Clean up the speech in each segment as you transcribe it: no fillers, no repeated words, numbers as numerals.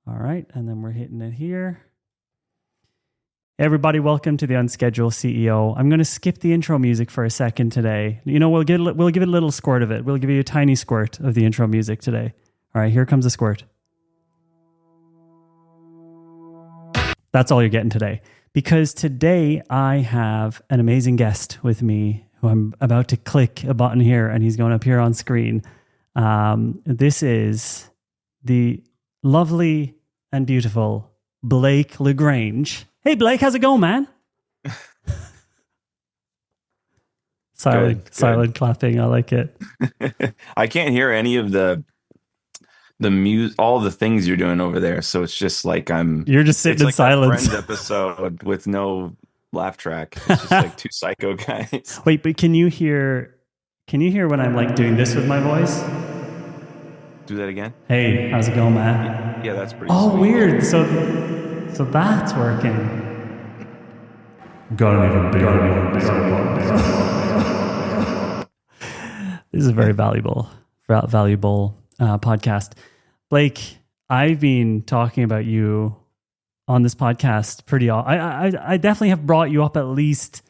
All right, and then we're hitting it here. Hey everybody, welcome to the Unscheduled CEO. I'm going to skip the intro music for a second today. You know, we'll give it a little squirt of it. We'll give you a tiny squirt of the intro music today. All right, here comes the squirt. That's all you're getting today. Because today I have an amazing guest with me who I'm about to click a button here and he's going to appear on screen. This is the lovely and beautiful Blake La Grange. Hey Blake, how's it going, man? Silent clapping. I like it. I can't hear any of the music, all the things you're doing over there. So it's just like you're just sitting in silence. Friends episode with no laugh track. It's just like two psycho guys. Wait, but can you hear when I'm like doing this with my voice? Do that again. Hey, how's it going, man? Yeah, that's pretty. Oh, sweet. Weird. So that's working. Got an even bigger. This is a very valuable podcast. Blake, I've been talking about you on this podcast I definitely have brought you up at least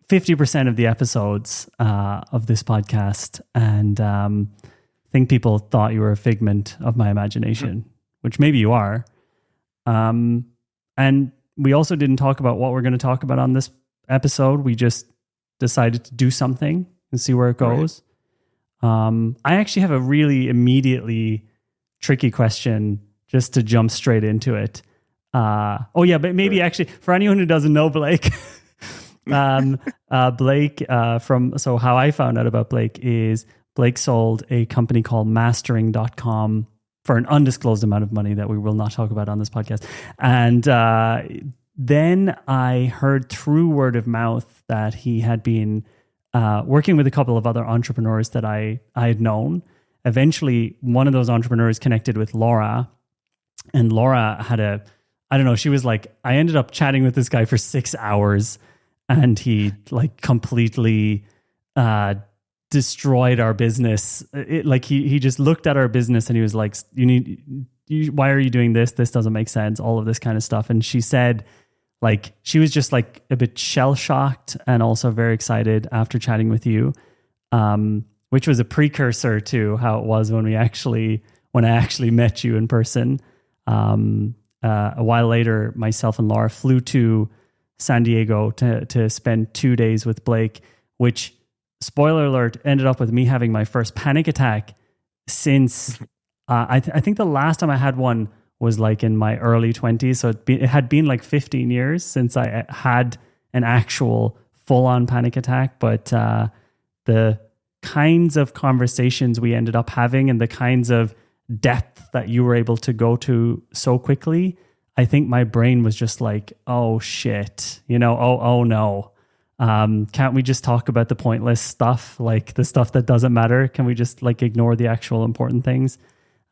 50% of the episodes of this podcast, and I think people thought you were a figment of my imagination, which maybe you are. And we also didn't talk about what we're going to talk about on this episode. We just decided to do something and see where it goes. Right. I actually have a really immediately tricky question just to jump straight into it. But maybe actually for anyone who doesn't know Blake, Blake so how I found out about Blake is Blake sold a company called mastering.com for an undisclosed amount of money that we will not talk about on this podcast. And then I heard through word of mouth that he had been working with a couple of other entrepreneurs that I had known. Eventually, one of those entrepreneurs connected with Laura, and Laura had she was like, I ended up chatting with this guy for 6 hours, and he like completely destroyed our business. He just looked at our business and he was like, why are you doing this? This doesn't make sense. All of this kind of stuff. And she said, like, she was just like a bit shell shocked and also very excited after chatting with you, which was a precursor to how it was when I actually met you in person. A while later, myself and Laura flew to San Diego to spend 2 days with Blake, which, spoiler alert, ended up with me having my first panic attack since I think the last time I had one was like in my early 20s. So it had been like 15 years since I had an actual full-on panic attack. But the kinds of conversations we ended up having and the kinds of depth that you were able to go to so quickly, I think my brain was just like, oh shit, oh no. Can't we just talk about the pointless stuff, like the stuff that doesn't matter? Can we just like ignore the actual important things?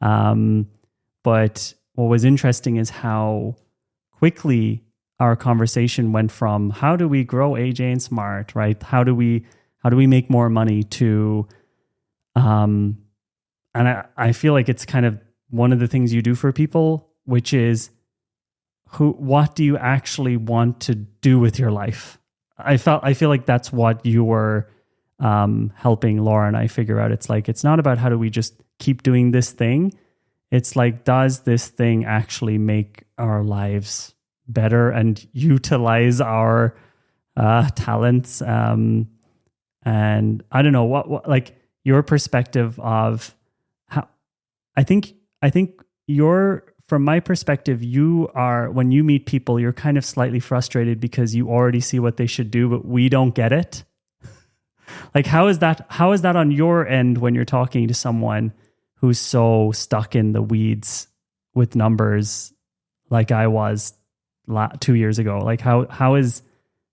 But what was interesting is how quickly our conversation went from how do we grow AJ and Smart, right? How do we make more money to, and I feel like it's kind of one of the things you do for people, which is what do you actually want to do with your life? I feel like that's what you were helping Laura and I figure out. It's like, it's not about how do we just keep doing this thing. It's like, does this thing actually make our lives better and utilize our talents? And I don't know what like your perspective of how, I think from my perspective, you are, when you meet people, you're kind of slightly frustrated because you already see what they should do, but we don't get it. Like, how is that on your end when you're talking to someone who's so stuck in the weeds with numbers like I was 2 years ago? Like, how does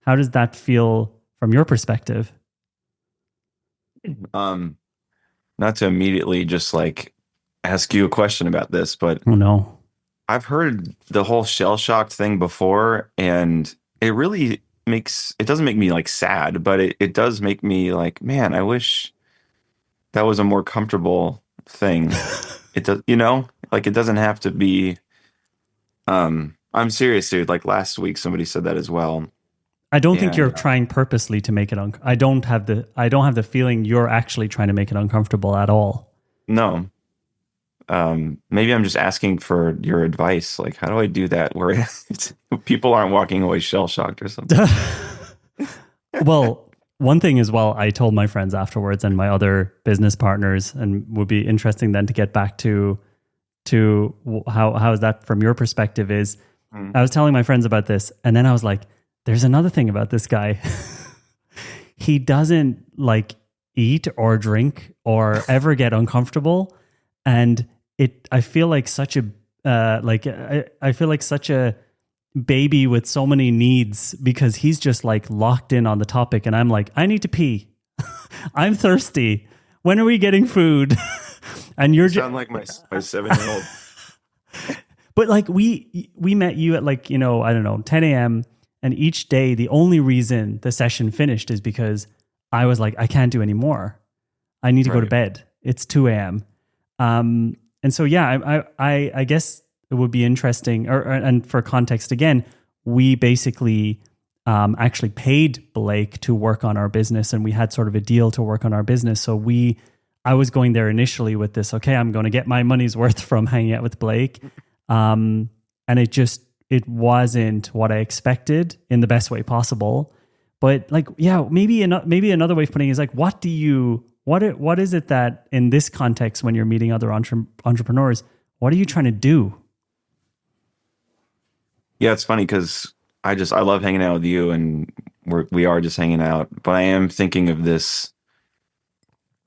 that feel from your perspective? Not to immediately just like ask you a question about this, but oh no, I've heard the whole shell shocked thing before, and it really it doesn't make me like sad, but it does make me like, man, I wish that was a more comfortable thing. It does, like it doesn't have to be I'm serious, dude. Like last week, somebody said that as well. I don't think And you're trying purposely to make it I don't have the feeling you're actually trying to make it uncomfortable at all. no, maybe I'm just asking for your advice. Like, how do I do that where people aren't walking away shell shocked or something? Well, one thing as well, I told my friends afterwards and my other business partners, and would be interesting then to get back to how is that from your perspective is Mm. I was telling my friends about this, and then I was like, there's another thing about this guy. He doesn't like eat or drink or ever get uncomfortable. And I feel like such a, I feel like such a baby with so many needs because he's just like locked in on the topic. And I'm like, I need to pee. I'm thirsty. When are we getting food? And You you're just, sound like my 7-year-old. but like we met you at like, I don't know, 10 a.m. And each day, the only reason the session finished is because I was like, I can't do any more. I need to go to Right. bed. It's 2 a.m. And so, yeah, I guess it would be interesting. And for context, again, we basically actually paid Blake to work on our business, and we had sort of a deal to work on our business. So I was going there initially with this. Okay, I'm going to get my money's worth from hanging out with Blake, and it wasn't what I expected in the best way possible. But like, yeah, maybe another way of putting it is like, what is it that in this context, when you're meeting other entrepreneurs, what are you trying to do? Yeah, it's funny because I love hanging out with you, and we are just hanging out. But I am thinking of this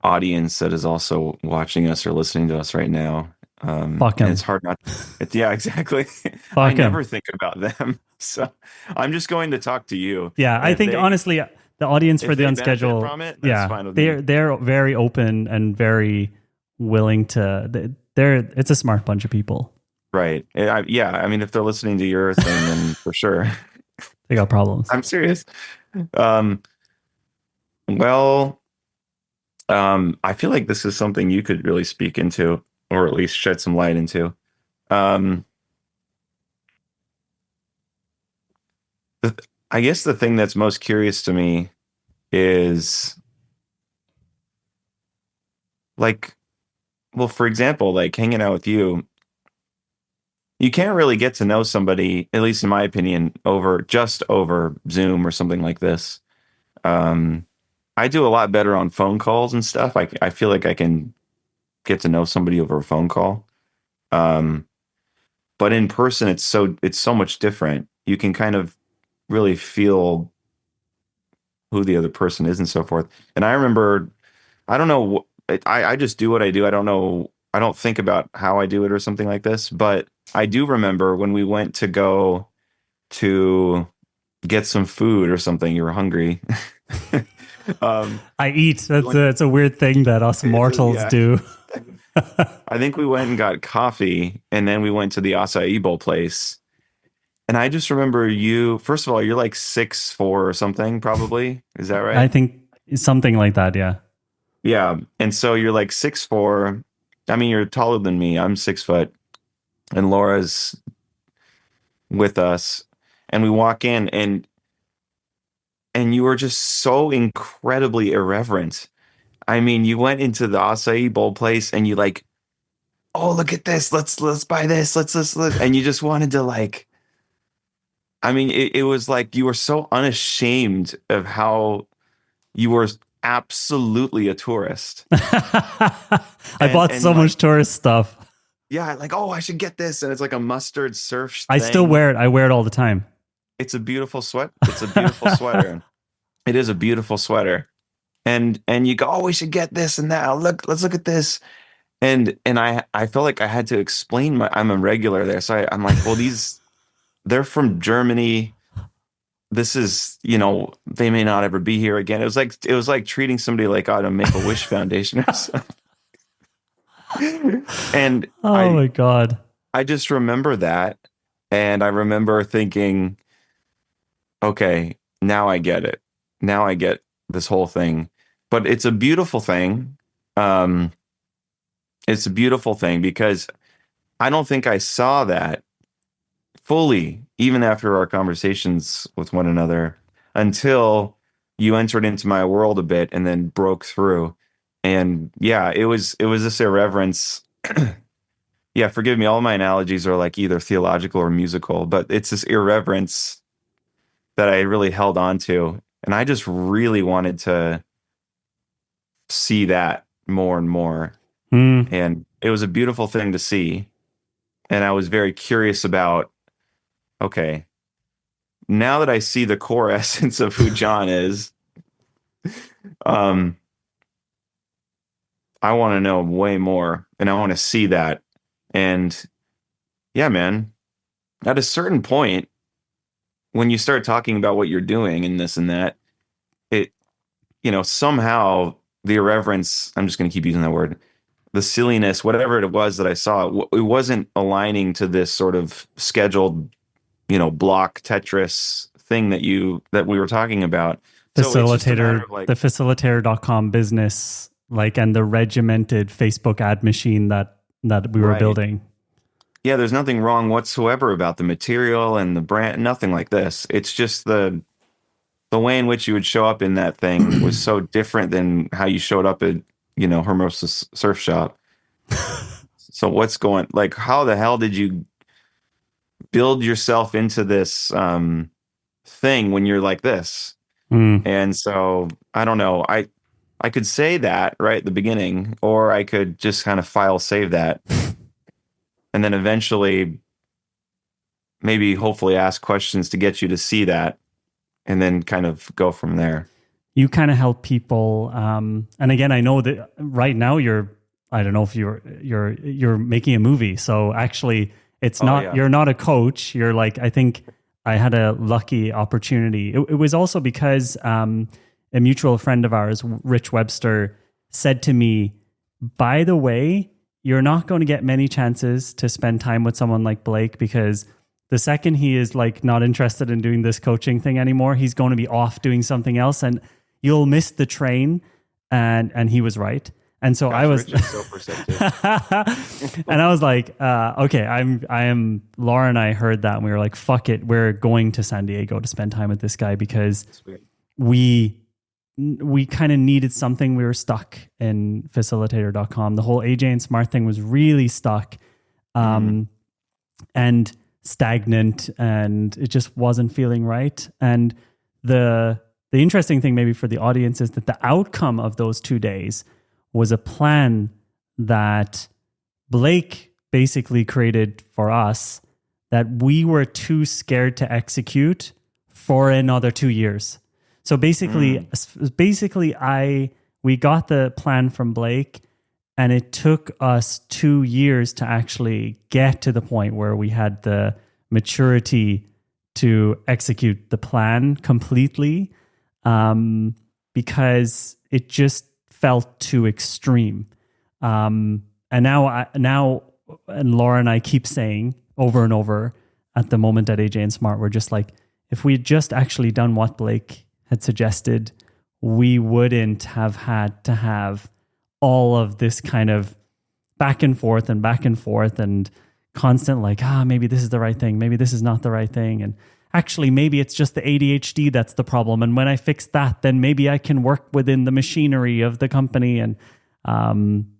audience that is also watching us or listening to us right now. Fuck And it's him. hard not. Yeah, exactly. I Fuck him. never think about them, so I'm just going to talk to you. Yeah, And I think honestly, the audience for if the they benefit unscheduled, from it, that's yeah, fine with me. they're very open and very willing to. It's a smart bunch of people. Right. Yeah. I mean, if they're listening to your thing, then for sure. They got problems. I'm serious. Um, well, I feel like this is something you could really speak into, or at least shed some light into. Um, the, I guess the thing that's most curious to me is like, well, for example, like hanging out with you, you can't really get to know somebody, at least in my opinion, over Zoom or something like this. Um, I do a lot better on phone calls and stuff. I feel like I can get to know somebody over a phone call. Um, but in person, it's so much different. You can kind of really feel who the other person is and so forth. And I remember, I don't know, I just do what I do. I don't know, I don't think about how I do it or something like this. But I do remember when we went to go to get some food or something. You were hungry. um, I eat. we went, It's a weird thing that us mortals yeah. do. I think we went and got coffee, and then we went to the acai bowl place. And I just remember you, first of all, you're like 6'4" or something, probably. Is that I right? think something like that. Yeah. Yeah. And so you're like 6'4". I mean, you're taller than me. I'm 6 foot. And Laura's with us. And we walk in, and you were just so incredibly irreverent. I mean, you went into the acai bowl place and you like, oh, look at this. Let's buy this. Let's. And you just wanted to like, I mean, it was like you were so unashamed of how you were absolutely a tourist. I bought And so like, much tourist stuff. yeah, like, oh, I should get this. And it's like a mustard surf I still thing. wear it. I wear it all the time. It's a beautiful sweat. It's a beautiful sweater. It is a beautiful sweater. And you go, oh, we should get this and that. Let's look at this. And I felt like I had to explain I'm a regular there. So I'm like, well, they're from Germany. This is, they may not ever be here again. It was like treating somebody like out of Make-A-Wish Foundation or something. And Oh I my God. I just remember that, and I remember thinking, okay, now I get it. Now I get this whole thing. But it's a beautiful thing. Um, it's a beautiful thing because I don't think I saw that fully, even after our conversations with one another, until you entered into my world a bit and then broke through. And yeah, it was this irreverence. Yeah, forgive me, all my analogies are like either theological or musical, but it's this irreverence that I really held on to. And I just really wanted to see that more and more. Mm. And it was a beautiful thing to see. And I was very curious about, okay, now that I see the core essence of who John is, um, I want to know way more and I want to see that. And yeah, man, at a certain point, when you start talking about what you're doing and this and that, it, somehow the irreverence, I'm just going to keep using that word, the silliness, whatever it was that I saw, it wasn't aligning to this sort of scheduled, block Tetris thing that we were talking about. So it's just a matter Facilitator, of like, the facilitator.com business, like, and the regimented Facebook ad machine that we were right. building. Yeah, there's nothing wrong whatsoever about the material and the brand, nothing like this. It's just the way in which you would show up in that thing was so different than how you showed up at, Hermosa's surf shop. So what's going, like, how the hell did you build yourself into this thing when you're like this? Mm. And so I don't know. I could say that right at the beginning, or I could just kind of file save that, and then eventually maybe hopefully ask questions to get you to see that, and then kind of go from there. You kind of help people, and again, I know that right now I don't know if you're making a movie, so actually it's Oh not, yeah. you're not a coach, you're like, I think I had a lucky opportunity. It was also because a mutual friend of ours, Rich Webster, said to me, by the way, you're not going to get many chances to spend time with someone like Blake, because the second he is like not interested in doing this coaching thing anymore, he's going to be off doing something else and you'll miss the train. And he was right. And so Gosh, I was, Rich is so perceptive. and I was like, okay, I am, Laura and I heard that and we were like, fuck it. We're going to San Diego to spend time with this guy, because Sweet. we kind of needed something. We were stuck in facilitator.com. The whole AJ and Smart thing was really stuck, and stagnant, and it just wasn't feeling right. And the interesting thing maybe for the audience is that the outcome of those 2 days was a plan that Blake basically created for us that we were too scared to execute for another 2 years. So basically, we got the plan from Blake, and it took us 2 years to actually get to the point where we had the maturity to execute the plan completely, because it just felt too extreme. And now, and Laura and I keep saying over and over at the moment at AJ and Smart, we're just like, if we had just actually done what Blake had suggested, we wouldn't have had to have all of this kind of back and forth and constant like, maybe this is the right thing, maybe this is not the right thing. And actually, maybe it's just the ADHD that's the problem. And when I fix that, then maybe I can work within the machinery of the company. And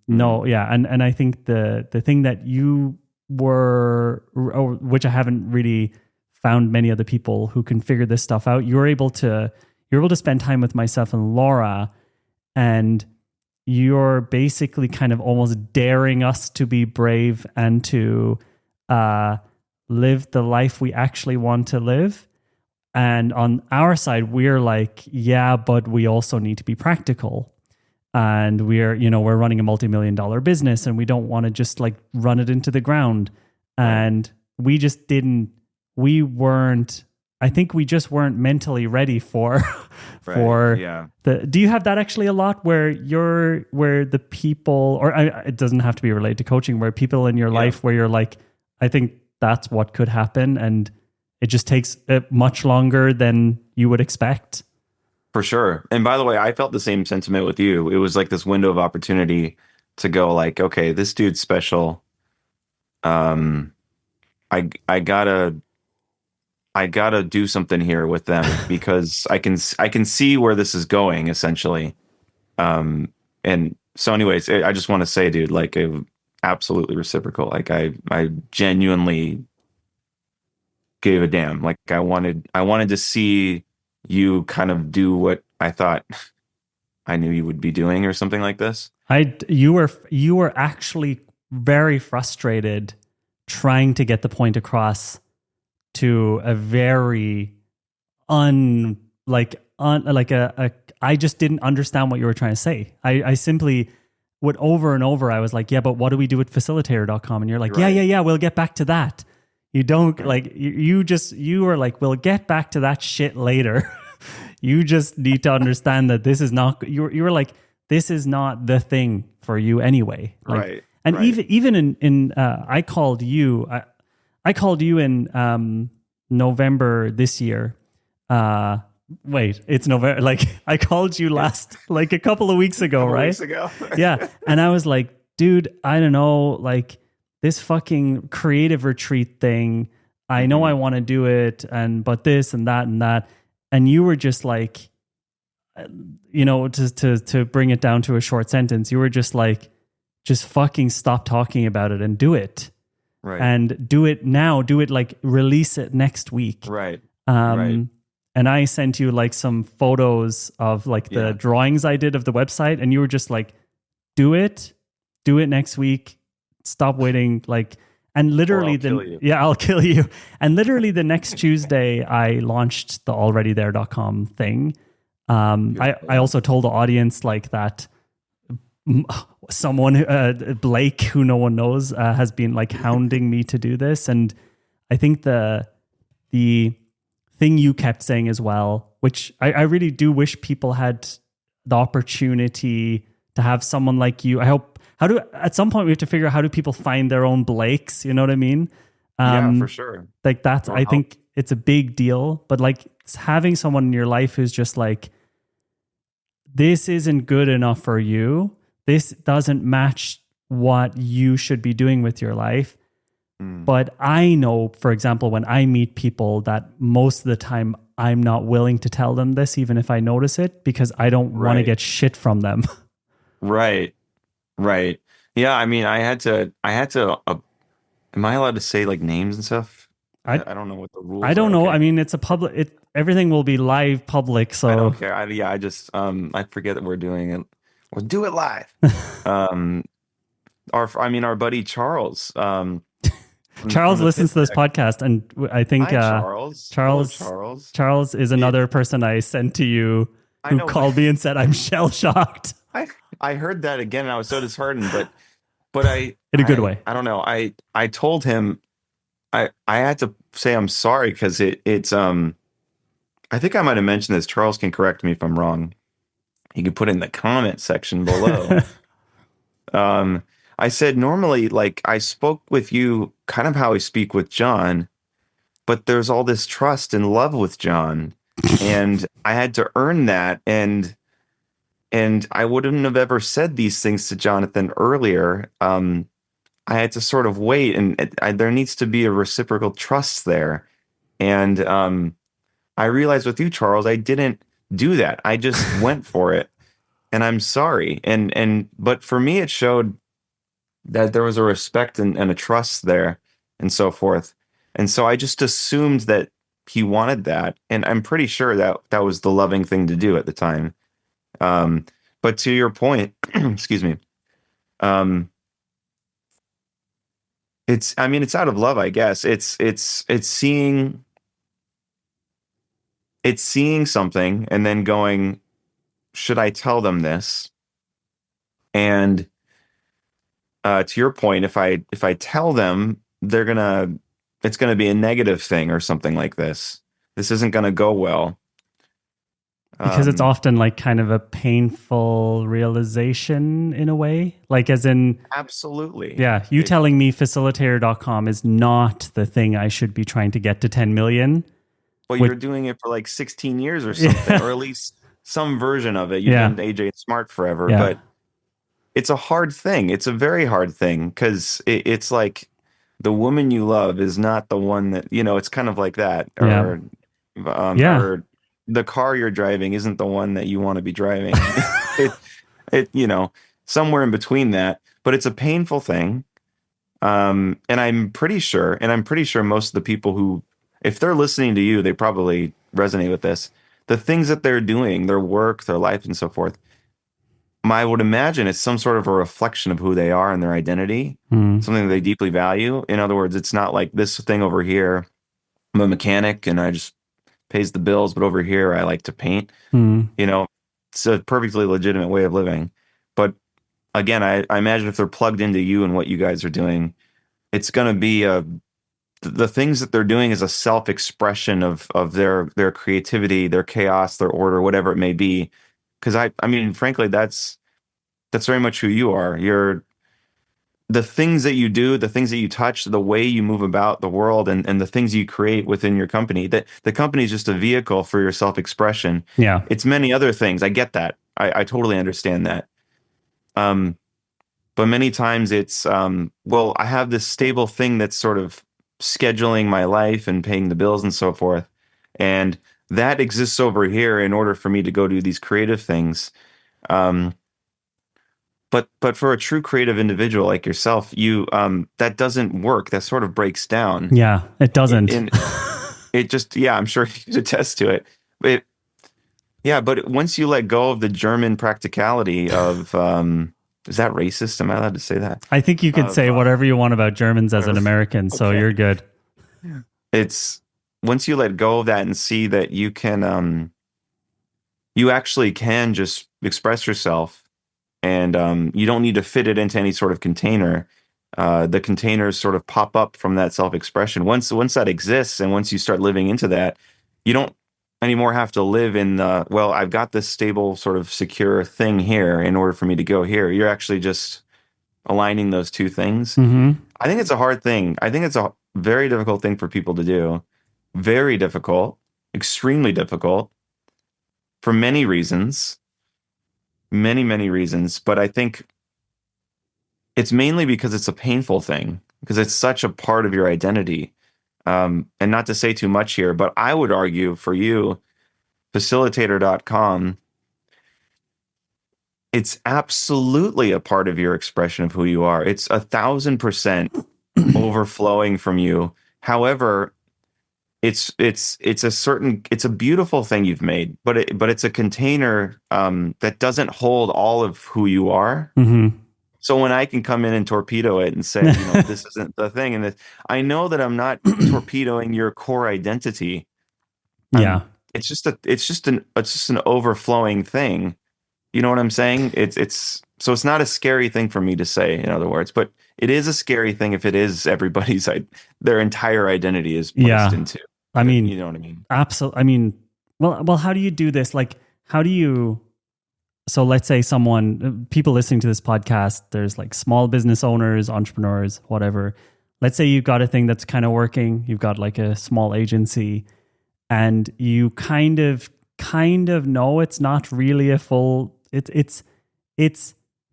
no, yeah. And I think the thing that you were, or which I haven't really found many other people who can figure this stuff out, you're able to spend time with myself and Laura, and you're basically kind of almost daring us to be brave and to live the life we actually want to live. And on our side, we're like, yeah, but we also need to be practical. And we're running a multi-million-dollar business, and we don't want to just like run it into the ground. And we just I think we just weren't mentally ready for do you have that actually a lot where the people, or it doesn't have to be related to coaching, where people in your life where you're like, I think that's what could happen, and it just takes much longer than you would expect? For sure. And by the way, I felt the same sentiment with you. It was like this window of opportunity to go like, okay, this dude's special. I gotta I gotta do something here with them because I can see where this is going essentially. And so anyways, I just want to say, dude, like absolutely reciprocal. Like I genuinely gave a damn. Like I wanted to see you kind of do what I thought I knew you would be doing or something like this. You were actually very frustrated trying to get the point across to a very I just didn't understand what you were trying to say. I simply would over and over, I was like, yeah, but what do we do with facilitator.com? And you're like, Right. yeah, we'll get back to that. You don't like, you were like, we'll get back to that shit later. You just need to understand that this is not, you were like, this is not the thing for you anyway. Like, Right. and Right. even in I called you, I called you in November this year. Wait, it's November. Like I called you last, like a couple of weeks ago, right? Weeks ago. Yeah. And I was like, dude, I don't know, like this fucking creative retreat thing. I know I want to do it, but this and that and that. And you were just like, to bring it down to a short sentence, you were just like, just fucking stop talking about it and do it. Right. And do it now. Do it, like release it next week. Right. Right. And I sent you like some photos of like the drawings I did of the website, and you were just like, do it next week. Stop waiting. Like, and literally I'll kill you. And literally the next Tuesday I launched the alreadythere.com thing. I also told the audience like that someone, Blake, who no one knows, has been like hounding me to do this. And I think the thing you kept saying as well, which I really do wish people had the opportunity to have someone like you. I hope, at some point we have to figure out how do people find their own Blakes, you know what I mean? Yeah, for sure. Like that's, I think it's a big deal, but like it's having someone in your life who's just like, this isn't good enough for you. This doesn't match what you should be doing with your life. But I know, for example, when I meet people that most of the time I'm not willing to tell them this, even if I notice it, because I don't want to get shit from them. Right. Right. Yeah. I mean, I had to, am I allowed to say like names and stuff? I don't know what the rules are. I don't know. Okay. I mean, it's a public, everything will be live public. So I don't care. I just, I forget that we're doing it. We'll do it live. Our buddy Charles, Charles listens to this podcast, and I think Charles. Hello, Charles. Charles is another person I sent to you who called me and said I'm shell shocked. I heard that again, and I was so disheartened. But in a good way. I don't know. I told him I had to say I'm sorry because it's I think I might have mentioned this. Charles can correct me if I'm wrong. You can put it in the comment section below. I said normally, like I spoke with you kind of how I speak with John, but there's all this trust and love with John, and I had to earn that, and I wouldn't have ever said these things to Jonathan earlier. I had to sort of wait, and there needs to be a reciprocal trust there, and I realized with you, Charles, I didn't do that. I just went for it, and I'm sorry. But for me, it showed that there was a respect and a trust there and so forth. And so I just assumed that he wanted that. And I'm pretty sure that that was the loving thing to do at the time. But to your point, excuse me, it's out of love, I guess. It's seeing something and then going, should I tell them this? And to your point, if I tell them, it's gonna be a negative thing or something like this. This isn't gonna go well. Because it's often like kind of a painful realization in a way. Like as in... Absolutely. Yeah. Telling me facilitator.com is not the thing I should be trying to get to 10 million. Well, you're doing it for like 16 years or something, or at least some version of it. You've been AJ Smart forever, but it's a hard thing. It's a very hard thing because it's like the woman you love is not the one that, it's kind of like that. Yeah. Yeah. Or the car you're driving isn't the one that you want to be driving. It, somewhere in between that, but it's a painful thing. And I'm pretty sure most of the people who, if they're listening to you, they probably resonate with this. The things that they're doing, their work, their life, and so forth, I would imagine it's some sort of a reflection of who they are and their identity, Mm. something that they deeply value. In other words, it's not like this thing over here, I'm a mechanic and I just pays the bills, but over here I like to paint. Mm. You know, it's a perfectly legitimate way of living. But again, I imagine if they're plugged into you and what you guys are doing, it's going to be the things that they're doing is a self-expression of their creativity, their chaos, their order, whatever it may be. Because I mean, frankly, that's very much who you are. You're the things that you do, the things that you touch, the way you move about the world, and the things you create within your company. That the company is just a vehicle for your self-expression. Yeah. It's many other things. I get that. I totally understand that. Um, but many times it's well, I have this stable thing that's sort of scheduling my life and paying the bills and so forth, and that exists over here in order for me to go do these creative things. Um, but for a true creative individual like yourself, you that doesn't work. That sort of breaks down. Yeah. It doesn't. And it just, yeah, I'm sure you could attest to it. It Yeah, but once you let go of the German practicality of is that racist? Am I allowed to say that? I think you could Of say whatever you want about Germans as an whatever. American, so Okay. you're good. It's once you let go of that and see that you actually can just express yourself, and you don't need to fit it into any sort of container. The containers sort of pop up from that self-expression. Once that exists, and once you start living into that, you don't anymore have to live in the, well, I've got this stable, sort of secure thing here in order for me to go here. You're actually just aligning those two things. Hmm. I think it's a hard thing. I think it's a very difficult thing for people to do. Very difficult, extremely difficult for many reasons, many reasons. But I think it's mainly because it's a painful thing, because it's such a part of your identity. And not to say too much here, but I would argue for you, facilitator.com, it's absolutely a part of your expression of who you are. It's 1,000% overflowing from you. However, it's a beautiful thing you've made, but it's a container that doesn't hold all of who you are. Hmm. So when I can come in and torpedo it and say, this isn't the thing, and this, I know that I'm not torpedoing your core identity. Yeah. It's just an overflowing thing. You know what I'm saying? So it's not a scary thing for me to say, in other words, but it is a scary thing if it is everybody's their entire identity is placed Yeah. into. I mean, You know what I mean? absolutely. I mean, well, how do you do this? Like, how do you? So let's say people listening to this podcast, there's like small business owners, entrepreneurs, whatever. Let's say you've got a thing that's kind of working. You've got like a small agency, and you kind of know it's not really a full. It's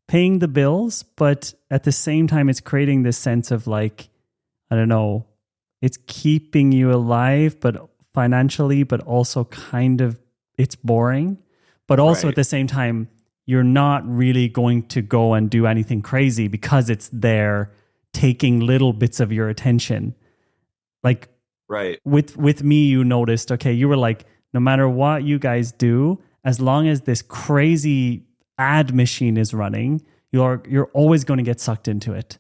paying the bills, but at the same time, it's creating this sense of like, I don't know, it's keeping you alive, but financially, but also kind of it's boring. But also at Right. the same time, you're not really going to go and do anything crazy because it's there taking little bits of your attention. Like Right. with me, you noticed, okay, you were like, no matter what you guys do, as long as this crazy ad machine is running, you're always going to get sucked into it.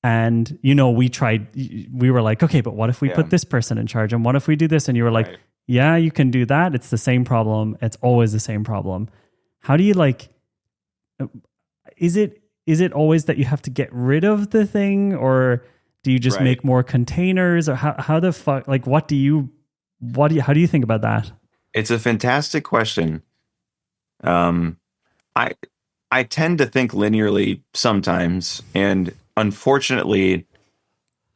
And we were like, okay, but what if we Yeah. put this person in charge, and what if we do this? And you were like, Right. yeah, you can do that. It's the same problem. It's always the same problem. How do you is it always that you have to get rid of the thing, or do you just Right. make more containers, or how the fuck, like, how do you think about that? It's a fantastic question. Um, I I tend to think linearly sometimes, and unfortunately,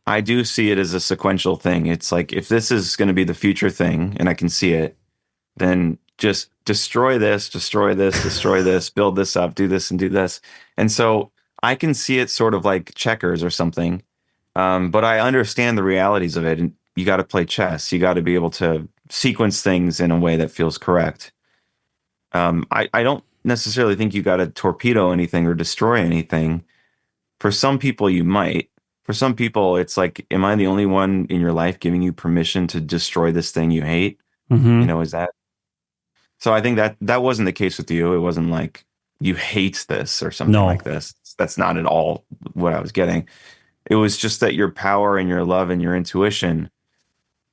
I do see it as a sequential thing. It's like if this is going to be the future thing, and I can see it, then just destroy this, destroy this, build this up, do this and do this. And so I can see it sort of like checkers or something. But I understand the realities of it, and you got to play chess. You got to be able to sequence things in a way that feels correct. I don't necessarily think you got to torpedo anything or destroy anything. For some people, you might. For some people, it's like, am I the only one in your life giving you permission to destroy this thing you hate? Mm-hmm. Is that so? I think that wasn't the case with you. It wasn't like you hate this or something No. like this. That's not at all what I was getting. It was just that your power and your love and your intuition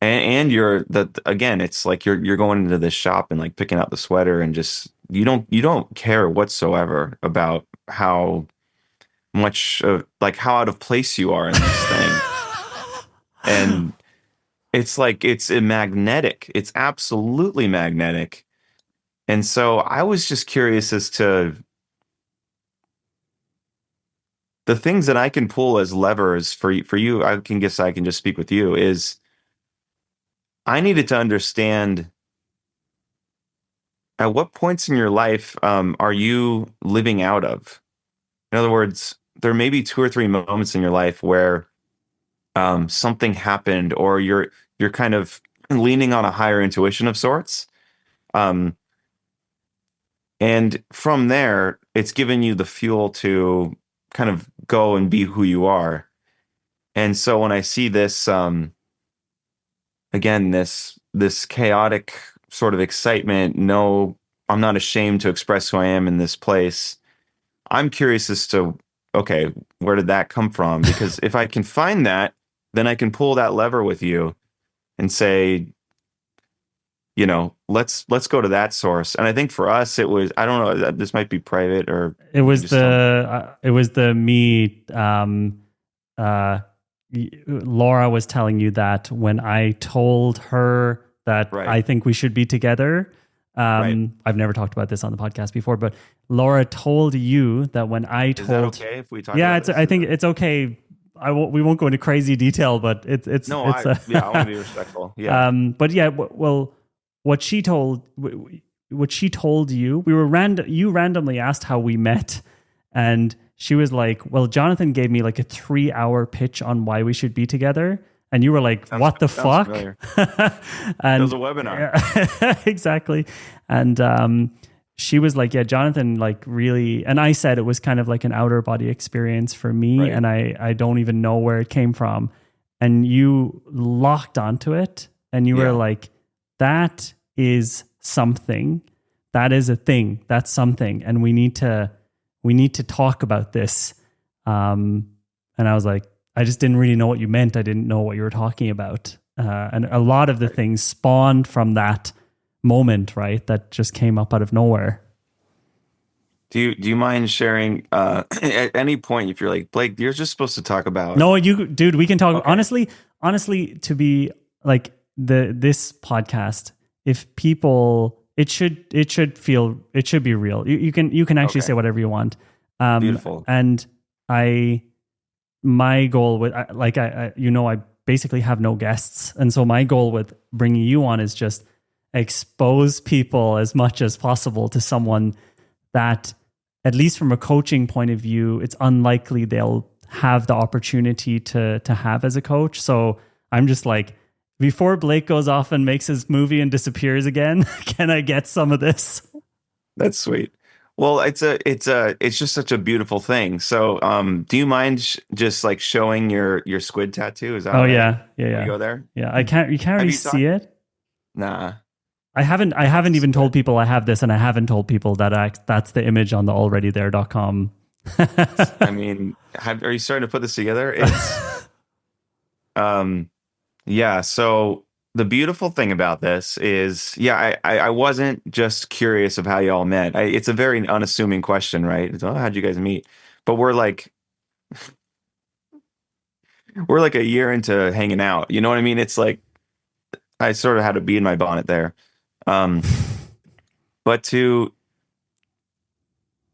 and your that again, it's like you're going into this shop and like picking out the sweater and just you don't care whatsoever about how much of like how out of place you are in this thing. And it's like it's a magnetic. It's absolutely magnetic. And so I was just curious as to the things that I can pull as levers for you. I can guess I can just speak with you is I needed to understand at what points in your life are you living out of? In other words, there may be two or three moments in your life where something happened, or you're kind of leaning on a higher intuition of sorts. Um, and from there, it's given you the fuel to kind of go and be who you are. And so when I see this, again, this chaotic sort of excitement, no, I'm not ashamed to express who I am in this place. I'm curious as to, okay, where did that come from? Because if I can find that, then I can pull that lever with you and say, let's go to that source. And I think for us, it was, I don't know, this might be private or It you was just don't. it was the me. Uh, Laura was telling you that when I told her that Right, I think we should be together. right. I've never talked about this on the podcast before, but Laura told you that when I Is that told, okay if we talk yeah, about it's. this? I think it's okay. We won't go into crazy detail, but No, it's yeah, I want to be respectful. Yeah, but yeah, well, what she told you, we were you randomly asked how we met, and she was like, well, Jonathan gave me like a 3-hour pitch on why we should be together, and you were like, what the sounds fuck? familiar. It And was a webinar. yeah, exactly. And she was like, yeah, Jonathan, like really, and I said it was kind of like an outer body experience for me, Right. and I don't even know where it came from. And you locked onto it, and you were Yeah. like, that is something. That is a thing. That's something, and we need to talk about this. And I was like, I just didn't really know what you meant. I didn't know what you were talking about. And a lot of the things spawned from that moment, right? That just came up out of nowhere. Do you mind sharing at any point if you're like, Blake, you're just supposed to talk about No, dude, we can talk okay. honestly, to be like this podcast, if people, it should be real. You can actually Okay. say whatever you want. Beautiful. And my goal with I basically have no guests, and so my goal with bringing you on is just expose people as much as possible to someone that, at least from a coaching point of view, it's unlikely they'll have the opportunity to have as a coach. So I'm just like, before Blake goes off and makes his movie and disappears again, can I get some of this? That's sweet. Well, it's just such a beautiful thing. So, do you mind just like showing your squid tattoo? Is that Oh all right? yeah, yeah, Can we yeah, go there? yeah. You can't Have really you see talked? it. Nah. I haven't even told people I have this, and I haven't told people that that's the image on the alreadythere.com. I mean, are you starting to put this together? It's um yeah, so the beautiful thing about this is, yeah, I wasn't just curious of how you all met. It's a very unassuming question, right? It's, oh, how'd you guys meet? But we're like a year into hanging out. You know what I mean? It's like I sort of had a bee in my bonnet there. Um, but to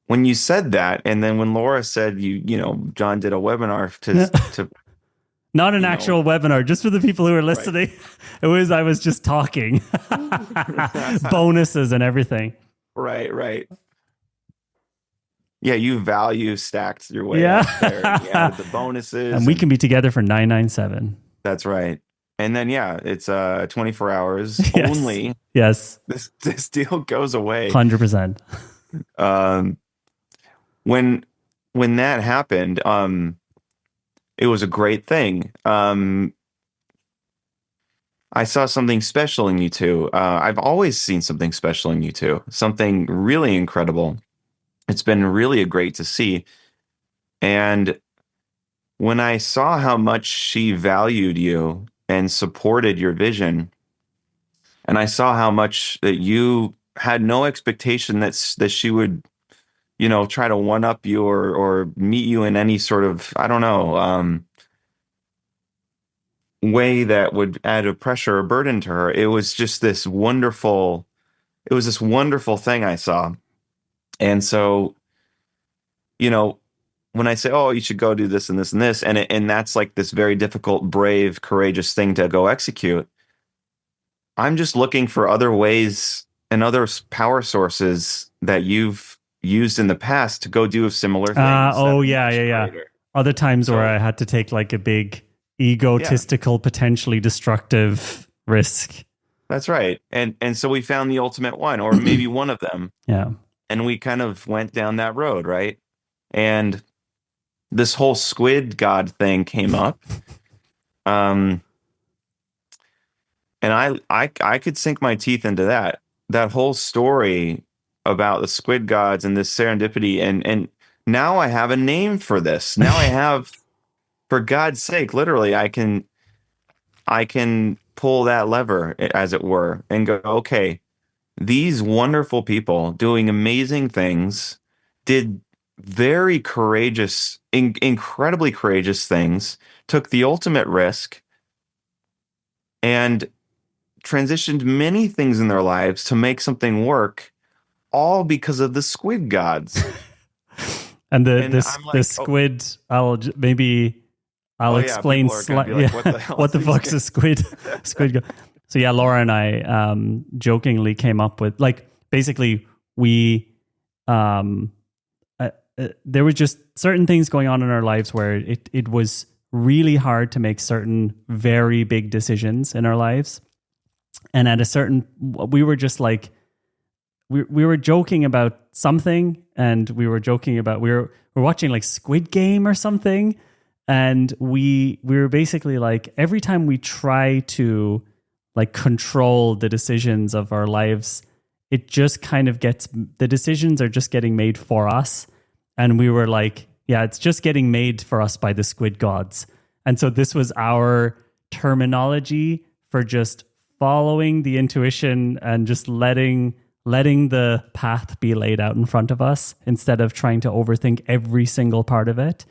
when you said that, and then when Laura said John did a webinar to Not an you know actual webinar, just for the people who are right. listening. I was just talking. Bonuses and everything. Right, right. Yeah, you value stacked your way Yeah. up there, and you added the And bonuses, we and can be together for 997. that's right. And then yeah, it's 24 hours Yes. only. Yes. This deal goes away. 100%. Um, when when that happened, it was a great thing. I saw something special in you two. I've always seen something special in you two, something really incredible. It's been really great to see. And when I saw how much she valued you and supported your vision, and I saw how much that you had no expectation that she would, try to one up you or meet you in any sort of, I don't know, way that would add a pressure or burden to her. It was this wonderful thing I saw. And so, you know, when I say, "Oh, you should go do this and this and this," and that's like this very difficult, brave, courageous thing to go execute, I'm just looking for other ways and other power sources that you've used in the past to go do similar things that Oh, are yeah, much yeah, yeah. greater. Other times where So, I had to take like a big yeah, egotistical, potentially destructive risk. that's right. And so we found the ultimate one, or maybe one of them, Yeah. and we kind of went down that road, right? And this whole squid god thing came up. Um, and I could sink my teeth into that whole story about the squid gods and this serendipity, and now I have a name for this. Now I have, for God's sake, literally, I can pull that lever, as it were, and go, okay, these wonderful people doing amazing things did very courageous, incredibly courageous things, took the ultimate risk, and transitioned many things in their lives to make something work, all because of the squid gods. And And I'm the like, oh, squid, maybe I'll oh yeah, explain people are gonna be like, what the hell what is the these fuck's a guys? squid? Squid go. So yeah, Laura and I jokingly came up with, like, basically we um there was just certain things going on in our lives where it was really hard to make certain very big decisions in our lives. And at a certain, we were just like, we were joking about something, and we were joking about, we're watching like Squid Game or something, and we were basically like, every time we try to like control the decisions of our lives, it just kind of gets, the decisions are just getting made for us. And we were like, yeah, it's just getting made for us by the Squid Gods. And so this was our terminology for just following the intuition and just letting the path be laid out in front of us instead of trying to overthink every single part of it.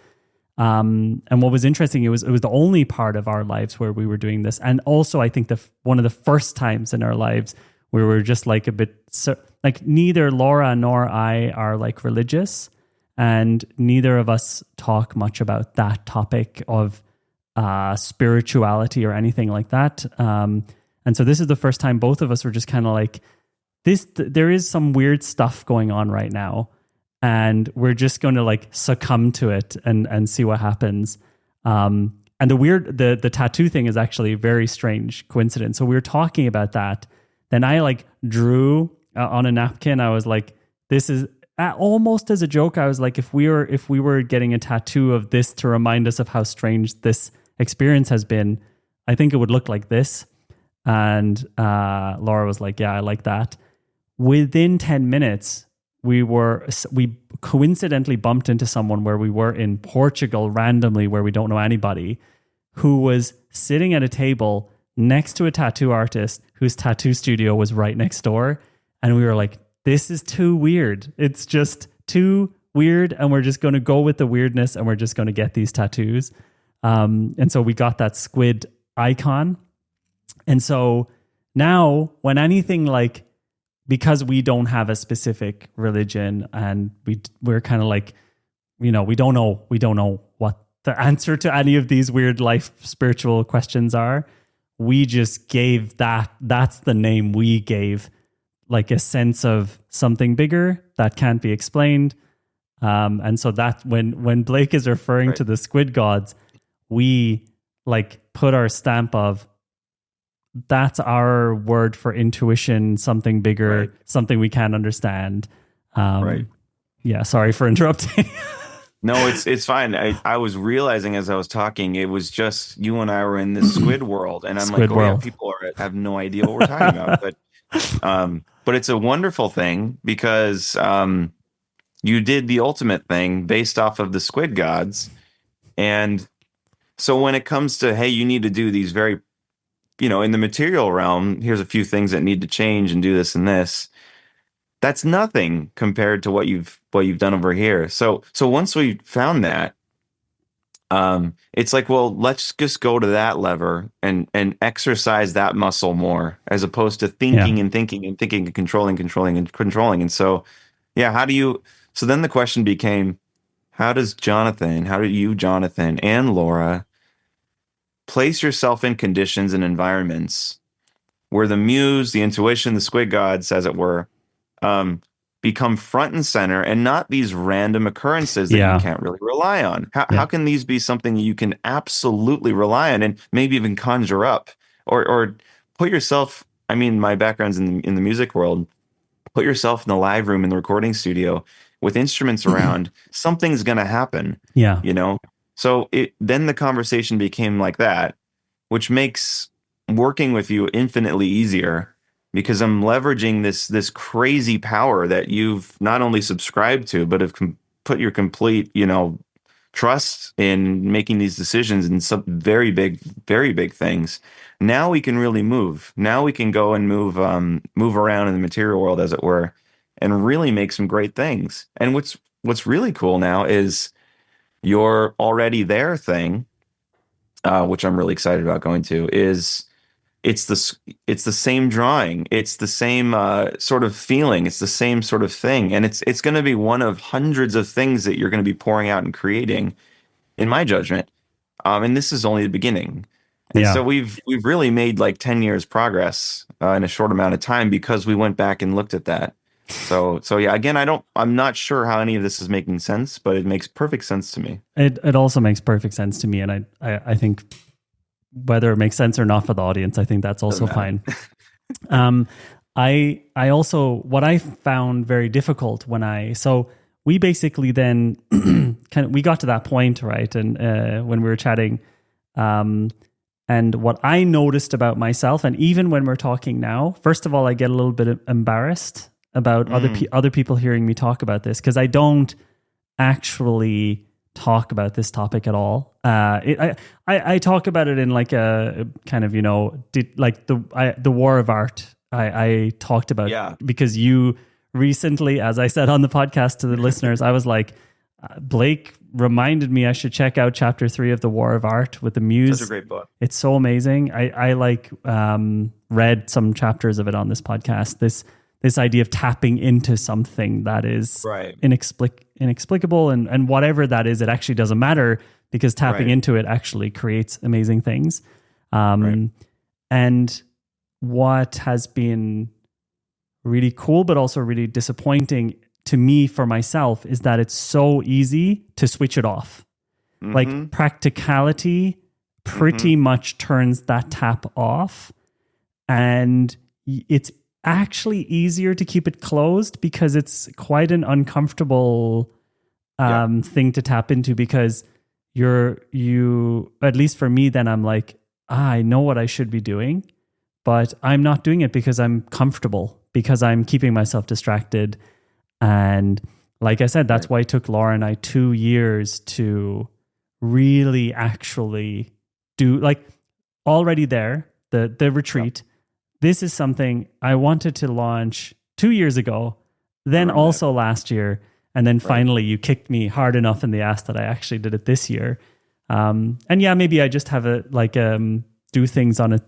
And what was interesting, it was the only part of our lives where we were doing this. And also, I think one of the first times in our lives where we were just like a bit, like, neither Laura nor I are like religious, and neither of us talk much about that topic of spirituality or anything like that. And so this is the first time both of us were just kind of like, there is some weird stuff going on right now, and we're just going to like succumb to it and see what happens. And the tattoo thing is actually a very strange coincidence. So we were talking about that. Then I like drew on a napkin. I was like, this is almost as a joke. I was like, if we were getting a tattoo of this to remind us of how strange this experience has been, I think it would look like this. And Laura was like, yeah, I like that. Within 10 minutes, we coincidentally bumped into someone where we were in Portugal randomly, where we don't know anybody, who was sitting at a table next to a tattoo artist whose tattoo studio was right next door. And we were like, this is too weird. It's just too weird. And we're just going to go with the weirdness, and we're just going to get these tattoos. And so we got that squid icon. And so now when anything, like, because we don't have a specific religion, and we're kind of like, we don't know what the answer to any of these weird life spiritual questions are. We just gave that's the name we gave, like a sense of something bigger that can't be explained. And so that when Blake is referring Right. to the Squid Gods, we like put our stamp of that's our word for intuition, something bigger, Right. something we can't understand. Right. Yeah, sorry for interrupting. No, it's fine. I was realizing as I was talking, it was just you and I were in this squid world, and I'm like, Squid oh yeah, World. people have no idea what we're talking about. But it's a wonderful thing because you did the ultimate thing based off of the Squid Gods, and so when it comes to hey, you need to do these very, in the material realm, here's a few things that need to change and do this and this. That's nothing compared to what you've done over here. So once we found that, it's like, well, let's just go to that lever and exercise that muscle more, as opposed to Yeah. thinking and thinking and thinking and controlling and controlling. And so, yeah, how do you? So then the question became, how do you, Jonathan, and Laura place yourself in conditions and environments where the muse, the intuition, the squid gods, as it were, um, become front and center and not these random occurrences that you Yeah. can't really rely on? How Yeah. can these be something you can absolutely rely on and maybe even conjure up or put yourself? I mean, my background's in the music world. Put yourself in the live room in the recording studio with instruments around. Something's going to happen, Yeah. you know? So then the conversation became like that, which makes working with you infinitely easier because I'm leveraging this crazy power that you've not only subscribed to, but have put your complete, trust in making these decisions in some very big things. Now we can really move. Now we can go and move around in the material world, as it were, and really make some great things. And what's really cool now is your already there thing, which I'm really excited about going to, is it's the same drawing, it's the same sort of feeling, it's the same sort of thing, and it's going to be one of hundreds of things that you're going to be pouring out and creating, in my judgment. And this is only the beginning. And Yeah. so we've really made like 10 years progress in a short amount of time because we went back and looked at that. So yeah, again, I'm not sure how any of this is making sense, but it makes perfect sense to me. It also makes perfect sense to me, and I think whether it makes sense or not for the audience, I think that's Doesn't also matter. fine. Um, I also, what I found very difficult so we basically then we got to that point, right? And when we were chatting, and what I noticed about myself, and even when we're talking now, first of all, I get a little bit embarrassed about other people hearing me talk about this, because I don't actually talk about this topic at all. I talk about it in like a kind of, like the war of art. I talked about, Yeah. because you recently, as I said on the podcast to the listeners, I was like, Blake reminded me I should check out chapter 3 of The War of Art with the Muse. Such a great book. It's so amazing. I like read some chapters of it on this podcast. This idea of tapping into something that is Right. inexplicable, and whatever that is, it actually doesn't matter, because tapping Right. into it actually creates amazing things. Right. And what has been really cool, but also really disappointing to me for myself, is that it's so easy to switch it off. Mhm. Like practicality pretty much turns that tap off, and it's actually easier to keep it closed because it's quite an uncomfortable thing to tap into, because you at least for me, then I'm like, I know what I should be doing, but I'm not doing it because I'm comfortable, because I'm keeping myself distracted. And like I said, that's why it took Laura and I 2 years to really actually do, like, already there, the retreat. This is something I wanted to launch 2 years ago, then also last year. And then finally you kicked me hard enough in the ass that I actually did it this year. And yeah, maybe I just have do things on a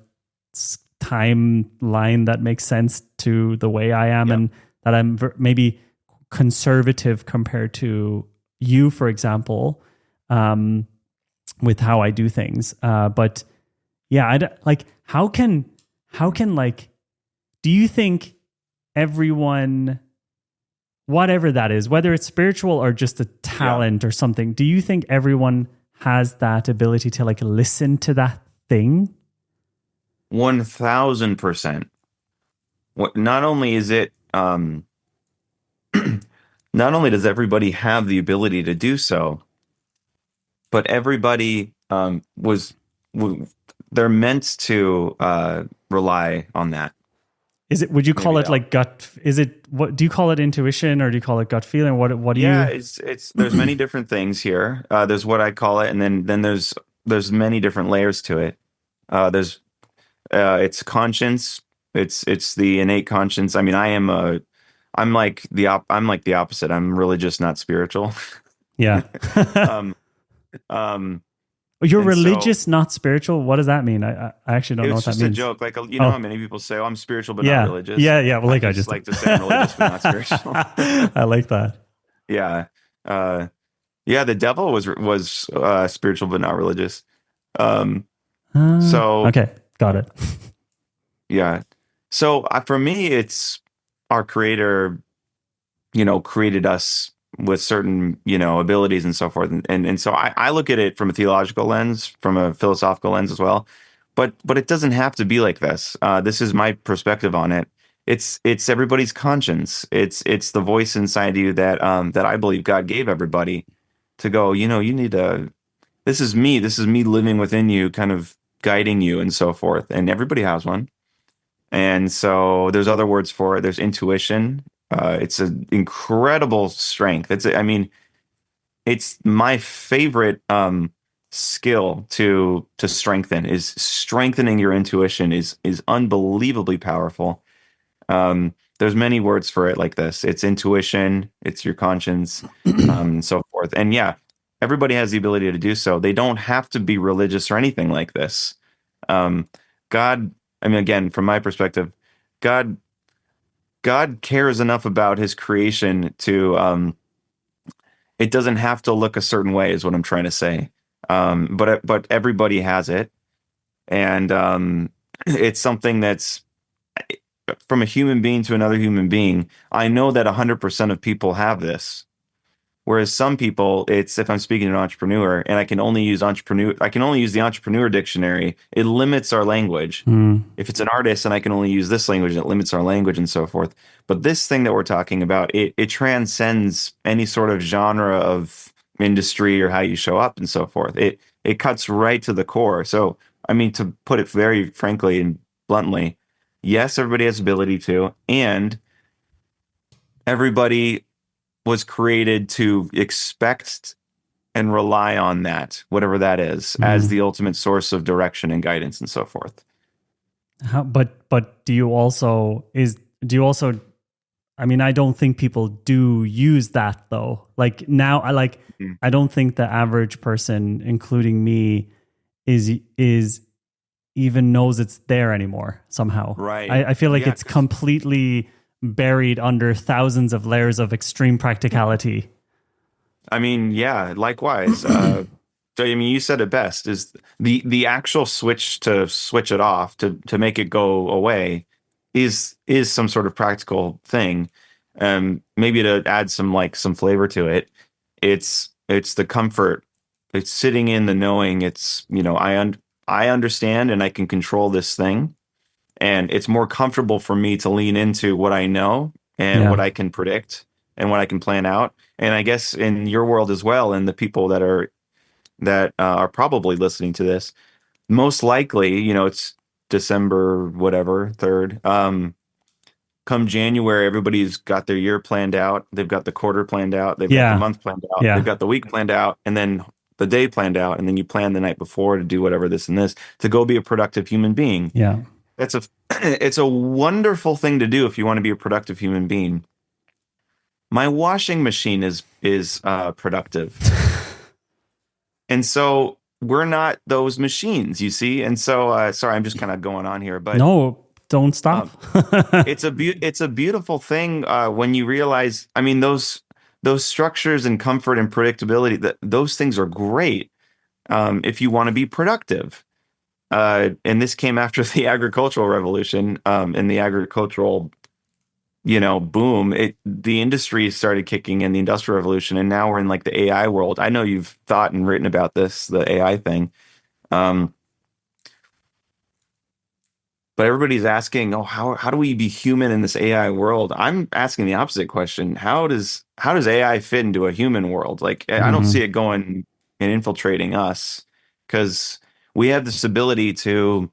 timeline that makes sense to the way I am, and that I'm maybe conservative compared to you, for example, with how I do things. But yeah, how can like, do you think everyone whatever that is, whether it's spiritual or just a Yeah. talent or something, do you think everyone has that ability to like listen to that thing? 1000%. What not only is it not only does everybody have the ability to do so, but everybody w- they're meant to rely on that. Is it, would you call Maybe it that. like gut? Is it, what do you call it, intuition, or do you call it gut feeling? What do Yeah, you, it's there's many different things here. There's what I call it, and then there's many different layers to it. There's it's conscience. It's the innate conscience. I mean, I'm like the opposite. I'm religious, not spiritual. yeah. Um, um, You're and so religious, not spiritual. What does that mean? I actually don't know it's what that just a means. joke. Like, you know Oh, how many people say, "Oh, I'm spiritual but not yeah. religious." Yeah. Yeah. Well, I like I just just like did. to say I'm religious but not spiritual. I like that. Yeah. Uh, yeah, the devil was spiritual but not religious. Um, so Okay. Got it. yeah. So for me, it's our creator, created us with certain, abilities and so forth. And so I look at it from a theological lens, from a philosophical lens as well. But it doesn't have to be like this. This is my perspective on it. It's everybody's conscience. It's the voice inside you that I believe God gave everybody to go, you need to, this is me. This is me living within you, kind of guiding you and so forth. And everybody has one. And so there's other words for it. There's intuition. It's an incredible strength. I mean, it's my favorite skill to strengthen is strengthening your intuition is unbelievably powerful. There's many words for it like this. It's intuition, it's your conscience, and so forth. And yeah, everybody has the ability to do so. They don't have to be religious or anything like this. Um, God, I mean, again, from my perspective, God God cares enough about his creation to it doesn't have to look a certain way is what I'm trying to say. But everybody has it, and it's something that's from a human being to another human being. I know that 100% of people have this. Whereas some people, it's if I'm speaking to an entrepreneur and I can only use the entrepreneur dictionary, it limits our language. Mm, If it's an artist and I can only use this language, it limits our language and so forth. But this thing that we're talking about, it transcends any sort of genre of industry or how you show up and so forth. It cuts right to the core. So, I mean, to put it very frankly and bluntly, yes, everybody has ability to, and everybody was created to expect and rely on that, whatever that is, as mm. the ultimate source of direction and guidance and so forth. But do you also, I mean, I don't think people do use that though. Like now, Mhm. I don't think the average person, including me, is even knows it's there anymore somehow. Right. I feel like Yeah, it's 'cause completely buried under thousands of layers of extreme practicality. I mean, yeah, likewise. So I mean, you said it best. Is the actual switch to switch it off to make it go away is some sort of practical thing. Maybe to add some flavor to it, it's the comfort. It's sitting in the knowing. It's I understand and I can control this thing, and it's more comfortable for me to lean into what I know and what Yeah. I can predict and what I can plan out. And I guess in your world as well, and the people that are probably listening to this, most likely, it's December whatever 3rd. Come January, everybody's got their year planned out. They've got the quarter planned out. They've got the Yeah. month planned out. They've Yeah. got the week planned out, and then the day planned out. And then you plan the night before to do whatever this and this to go be a productive human being. Yeah. That's a it's a wonderful thing to do if you want to be a productive human being. My washing machine is productive. And so we're not those machines, you see? And so sorry, I'm just kind of going on here, but No, don't stop. um it's a beautiful thing when you realize, I mean, those structures and comfort and predictability, that those things are great if you want to be productive. And this came after the agricultural revolution and the agricultural boom, the industry started kicking in, the industrial revolution, and now we're in like the AI world. I know you've thought and written about this, the AI thing. Um, but everybody's asking, oh, how do we be human in this AI world? I'm asking the opposite question. How does AI fit into a human world? Like I don't see Hmm. it going and infiltrating us because we have this ability to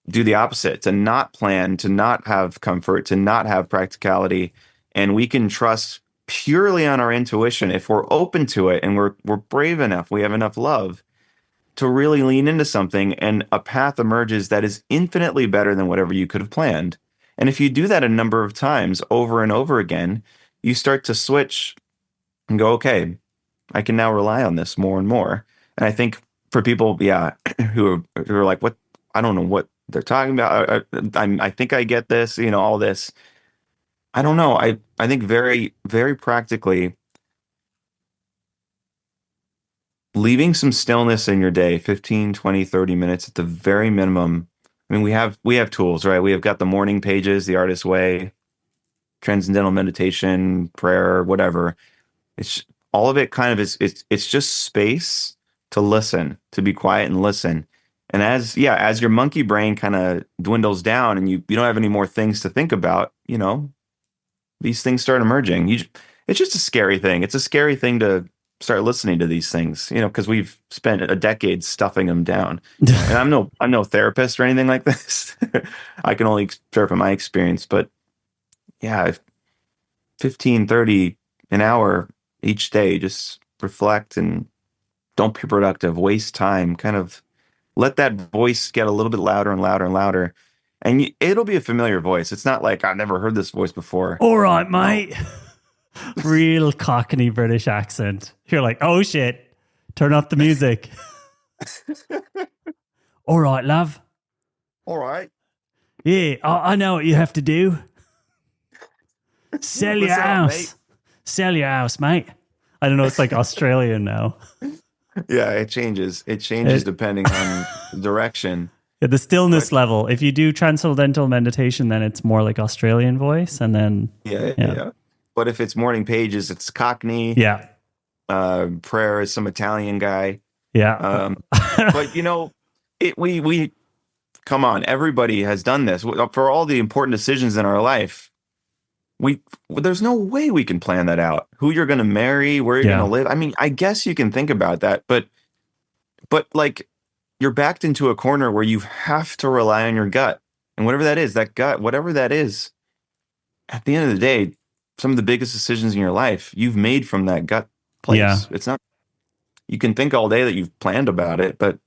do the opposite, to not plan, to not have comfort, to not have practicality, and we can trust purely on our intuition if we're open to it and we're brave enough, we have enough love to really lean into something, and a path emerges that is infinitely better than whatever you could have planned. And if you do that a number of times over and over again, you start to switch and go, okay, I can now rely on this more and more. And I think for people, yeah, who are like, what? I don't know what they're talking about. I think I get this, all this. I don't know. I think very, very practically, leaving some stillness in your day, 15, 20, 30 minutes at the very minimum. I mean, we have tools, right? We have got the morning pages, the artist's way, transcendental meditation, prayer, whatever. It's all of it kind of it's just space to listen, to be quiet and listen. And as your monkey brain kind of dwindles down and you don't have any more things to think about, these things start emerging. It's just a scary thing. It's a scary thing to start listening to these things, because we've spent a decade stuffing them down. And I'm no therapist or anything like this. I can only share from my experience, but yeah, 15, 30 an hour each day, just reflect and don't be productive, waste time, kind of let that voice get a little bit louder and louder and louder. And it'll be a familiar voice. It's not like I've never heard this voice before. All right, No. mate. Real Cockney British accent. You're like, oh shit, turn off the music. All right, love. All right. Yeah, I know what you have to do. Sell your What's up, mate? house. Sell your house, mate. I don't know. It's like Australian now. Yeah, it changes. It changes It, depending on the direction. the stillness But level. If you do transcendental meditation, then it's more like Australian voice. And then, yeah, yeah. yeah. But if it's morning pages, it's Cockney. Yeah. Prayer is some Italian guy. Yeah. Um, but we come on. Everybody has done this for all the important decisions in our life. We There's no way we can plan that out. Who you're going to marry, where you're going to Yeah. live. I mean, I guess you can think about that, but like you're backed into a corner where you have to rely on your gut. And whatever that is, that gut, whatever that is, at the end of the day, some of the biggest decisions in your life you've made from that gut Yeah. place. It's not, you can think all day that you've planned about it, but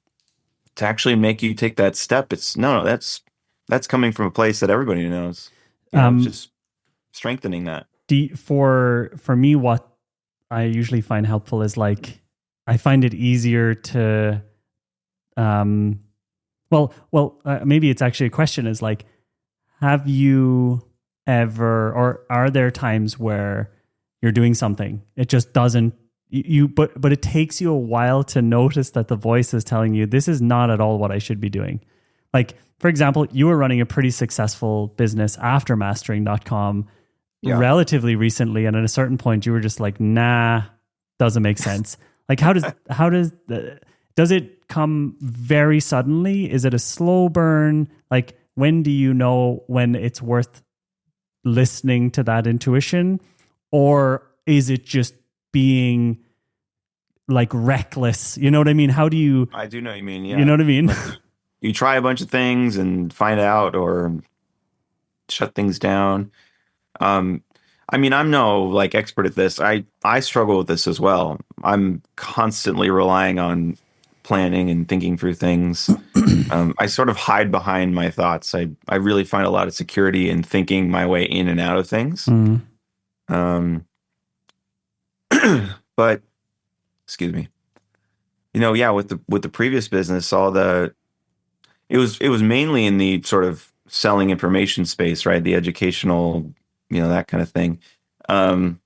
to actually make you take that step, it's no, that's coming from a place that everybody knows. It's Um, just strengthening that. for me, what I usually find helpful is like, I find it easier to, um, maybe it's actually a question is like, have you ever, or are there times where you're doing something, it just doesn't, but it takes you a while to notice that the voice is telling you this is not at all what I should be doing. Like, for example, you were running a pretty successful business after mastering.com Yeah. relatively recently, and at a certain point you were just like, nah, doesn't make sense. Like, does it come very suddenly? Is it a slow burn? Like, when do you know when it's worth listening to that intuition, or is it just being like reckless? You know what I mean? How do you, I do know what you mean. you know Yeah. what I mean? Like you try a bunch of things and find out or shut things down. Um, I mean, I'm no like expert at this. I struggle with this as well. I'm constantly relying on planning and thinking through things. I sort of hide behind my thoughts. I really find a lot of security in thinking my way in and out of things. Mm, Um, but excuse me. Yeah, with the previous business, all the it was mainly in the sort of selling information space, right? The educational, that kind of thing. Um,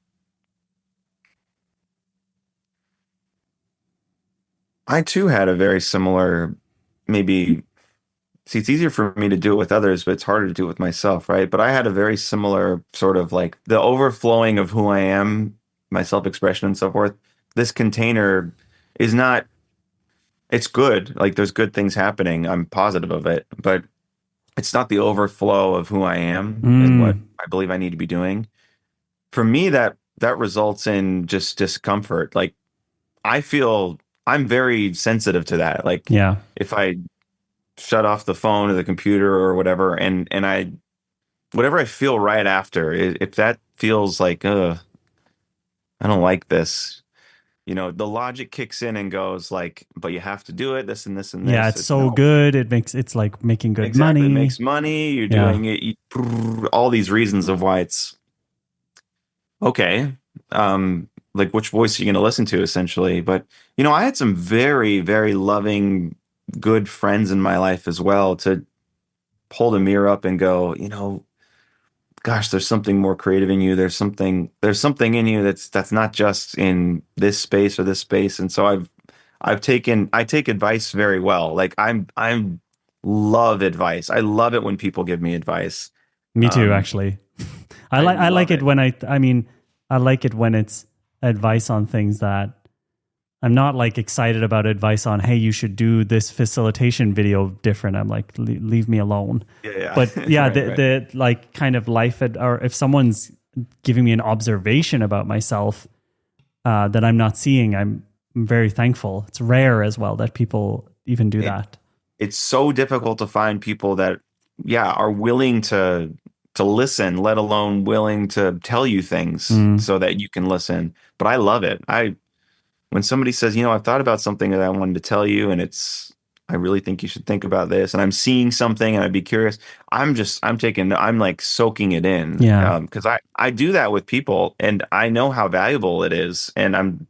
I too had a very similar, maybe see, it's easier for me to do it with others, but it's harder to do it with myself, right? But I had a very similar sort of like the overflowing of who I am, my self-expression and so forth. This container is not, it's good. Like there's good things happening. I'm positive of it, but it's not the overflow of who I am and what Mm, I believe I need to be doing. For me, that results in just discomfort. Like I feel I'm very sensitive to that. Like yeah. if I shut off the phone or the computer or whatever, and I whatever I feel right after, if that feels like, I don't like this, the logic kicks in and goes like, but you have to do it, this and this and Yeah, this. it's It's no, so good. It's like making good exactly. It money. makes money. You're Yeah. doing it. All these reasons of why it's okay. Like which voice are you going to listen to, essentially? But I had some very, very loving, good friends in my life as well to hold a mirror up and go, gosh, there's something more creative in you. There's something in you that's not just in this space or this space. And so I take advice very well. Like I'm love advice. I love it when people give me advice. Me too, Um, actually. I I like love it it. when I mean, I like it when it's advice on things that I'm not like excited about advice on, hey, you should do this facilitation video different. I'm like, leave me alone. Yeah, But yeah. yeah, Right, the right. like kind of or if someone's giving me an observation about myself that I'm not seeing, I'm very thankful. It's rare as well that people even do It that. it's so difficult to find people that, yeah, are willing to listen, let alone willing to tell you things Mm, so that you can listen. But I love it. When somebody says, I've thought about something that I wanted to tell you, and I really think you should think about this, and I'm seeing something, and I'd be curious. I'm like soaking it in, yeah. because I do that with people, and I know how valuable it is, and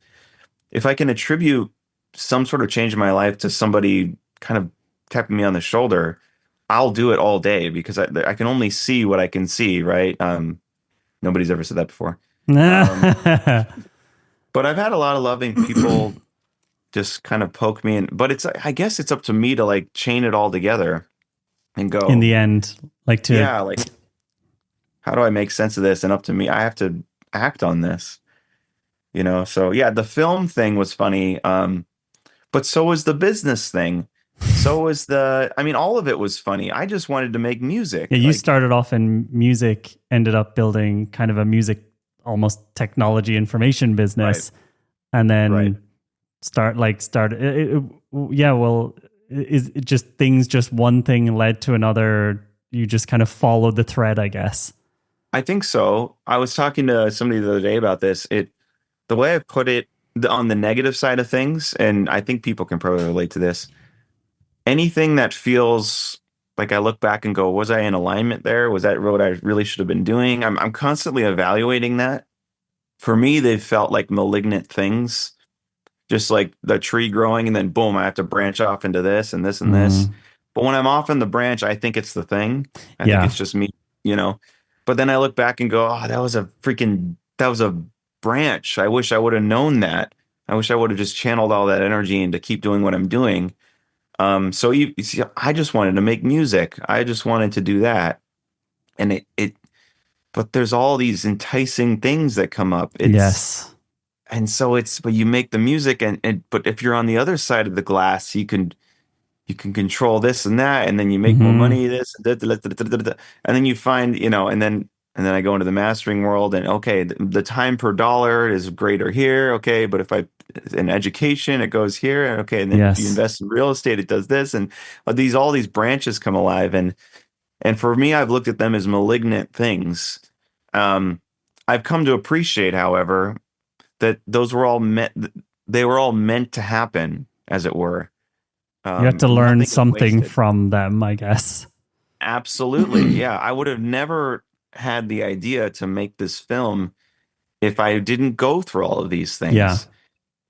if I can attribute some sort of change in my life to somebody kind of tapping me on the shoulder, I'll do it all day because I can only see what I can see, right? Nobody's ever said that before. Um, but I've had a lot of loving people just kind of poke me in, but I guess it's up to me to like chain it all together and In go, the end, like to yeah, like how do I make sense of this? And up to me, I have to act on this. So yeah, the film thing was funny. But so was the business thing. So was I mean, all of it was funny. I just wanted to make yeah, music. you Like, started off in music, ended up building kind of a music, almost technology information right, business, and right. then yeah, well, is it just things, just one thing led to another? You just kind of followed the thread, I guess. I think so. I was talking to somebody the other day about this. The way I put it on the negative side of things, and I think people can probably relate to this. Anything that feels like I look back and go, was I in alignment there? Was that what I really should have been doing? I'm constantly evaluating that. For me, they felt like malignant things, just like the tree growing and then boom, I have to branch off into this and this and this. Mm, But when I'm off in the branch, I think it's the thing. I think yeah. it's just me, you know. But then I look back and go, oh, that was a branch. I wish I would have known that. I wish I would have just channeled all that energy into keep doing what I'm doing. So you see, I just wanted to make music. I just wanted to do that. And but there's all these enticing things that come up. Yes. But you make the music but if you're on the other side of the glass, you can control this and that, and then you make more Hmm. money, this, and then you find, and then I go into the mastering world and okay, the time per dollar is greater here. Okay. But if I, in education, it goes here. And okay. And then if you Yes. invest in real estate, it does this. And all these branches come alive. And for me, I've looked at them as malignant things. Um, I've come to appreciate, however, that they were all meant to happen, as it were. You have to learn Nothing is something wasted. from them, I guess. Absolutely. Yeah. I would have never had the idea to make this film if I didn't go through all of these Yeah. things.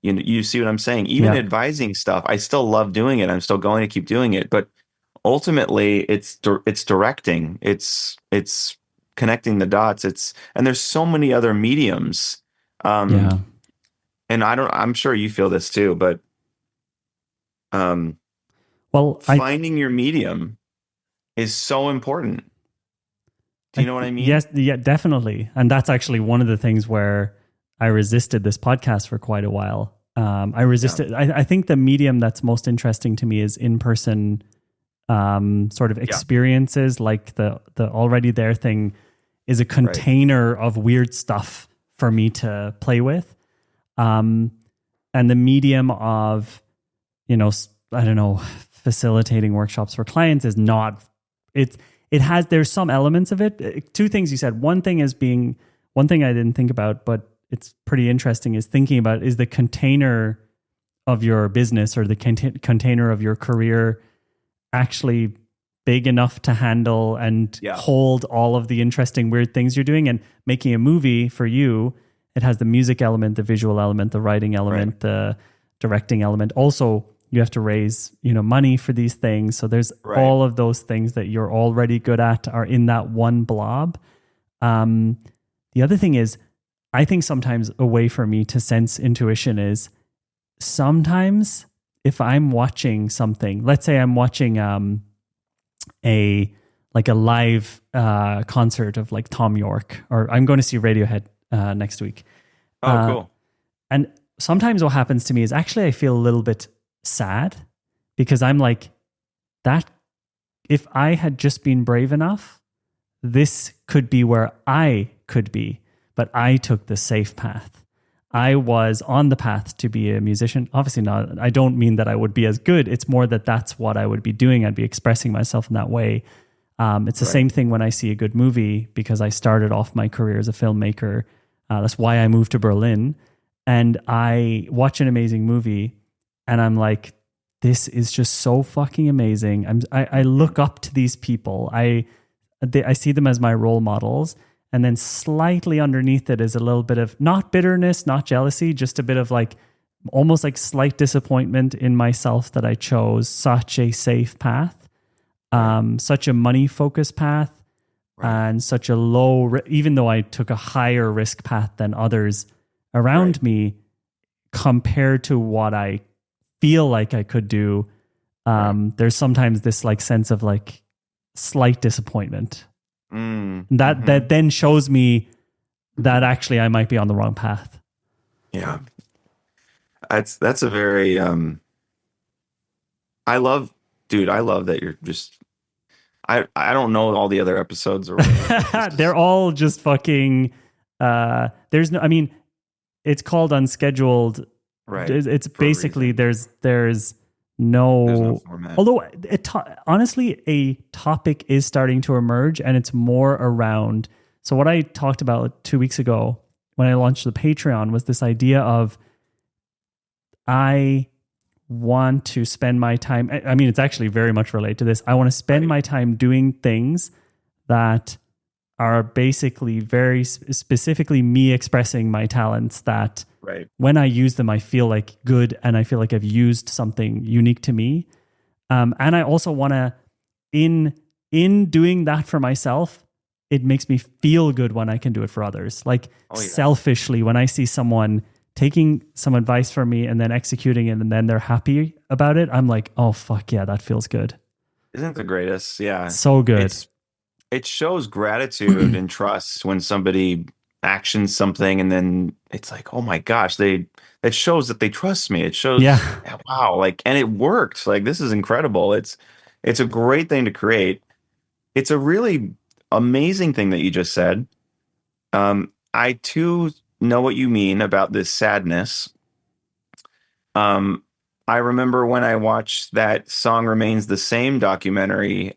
You see what I'm saying? Even Yeah. advising stuff, I still love doing it. I'm still going to keep doing it. But ultimately, it's directing. It's connecting the dots. And there's so many other mediums. Um, Yeah. and I'm sure you feel this too, but um, Well, I finding your medium. is so important. Do you know what I mean? Yes, yeah, definitely. And that's actually one of the things where I resisted this podcast for quite a while. I Yeah. resisted. I think the medium that's most interesting to me is in person sort of Yeah. experiences. Like the already there thing is a Right. container of weird stuff for me to play with. Um, and the medium of, I don't know, facilitating workshops for clients is not, it's, it has, there's some elements of it. Two things you said. One thing I didn't think about, but it's pretty interesting is thinking about is the container of your business or the container of your career actually big enough to handle and Yeah. hold all of the interesting weird things you're doing. And making a movie for you, it has the music element, the visual element, the writing Right. element, the directing element. Also, you have to raise money for these things, so there's Right. all of those things that you're already good at are in that one blob. um, the other thing is, I think sometimes a way for me to sense intuition is sometimes if I'm watching something, let's say I'm watching a like a live concert of like Tom York, or I'm going to see Radiohead next week. Oh, Uh, cool. and sometimes what happens to me is actually I feel a little bit sad because I'm like, that if I had just been brave enough, this could be where I could be, but I took the safe path. I was on the path to be a musician. Obviously not. I don't mean that I would be as good. It's more that that's what I would be doing. I'd be expressing myself in that way. It's the Right. same thing when I see a good movie because I started off my career as a filmmaker. That's why I moved to Berlin. And I watch an amazing movie and I'm like, this is just so fucking amazing. I look up to these people. I see them as my role models. And then slightly underneath it is a little bit of not bitterness, not jealousy, just a bit of like almost like slight disappointment in myself that I chose such a safe path, Right. such a money focused path, Right. and such a even though I took a higher risk path than others Right. around me compared to what I feel like I could do. Right. There's sometimes this like sense of like slight disappointment that Mm-hmm. then shows me that actually I might be on the wrong path. Yeah. That's a very I love, dude, I love that you're just I don't know all the other episodes or whatever, but this They're is all just fucking there's no, I mean, it's called unscheduled. right It's for a basically reason. there's There's no no, format. although honestly a topic is starting to emerge and it's more around, so what I talked about 2 weeks ago when I launched the Patreon was this idea of I want to spend my time. I mean, it's actually very much related to this. I want to spend Right. my time doing things that are basically very specifically me expressing my talents that Right. when I use them, I feel like good and I feel like I've used something unique to me. And I also want to, in doing that for myself, it makes me feel good when I can do it for others. Like Oh yeah. selfishly, when I see someone taking some advice from me and then executing it and then they're happy about it, I'm like, oh fuck yeah, that feels good. Isn't it the greatest? Yeah. So good. It's it shows gratitude and trust when somebody actions something and then it's like, oh my gosh, they it shows that they trust me. It shows, Yeah. yeah, wow, like, and it worked. Like, this is incredible. It's a great thing to create. It's a really amazing thing that you just said. I too know what you mean about this sadness. Um, I remember when I watched that Song Remains the Same documentary.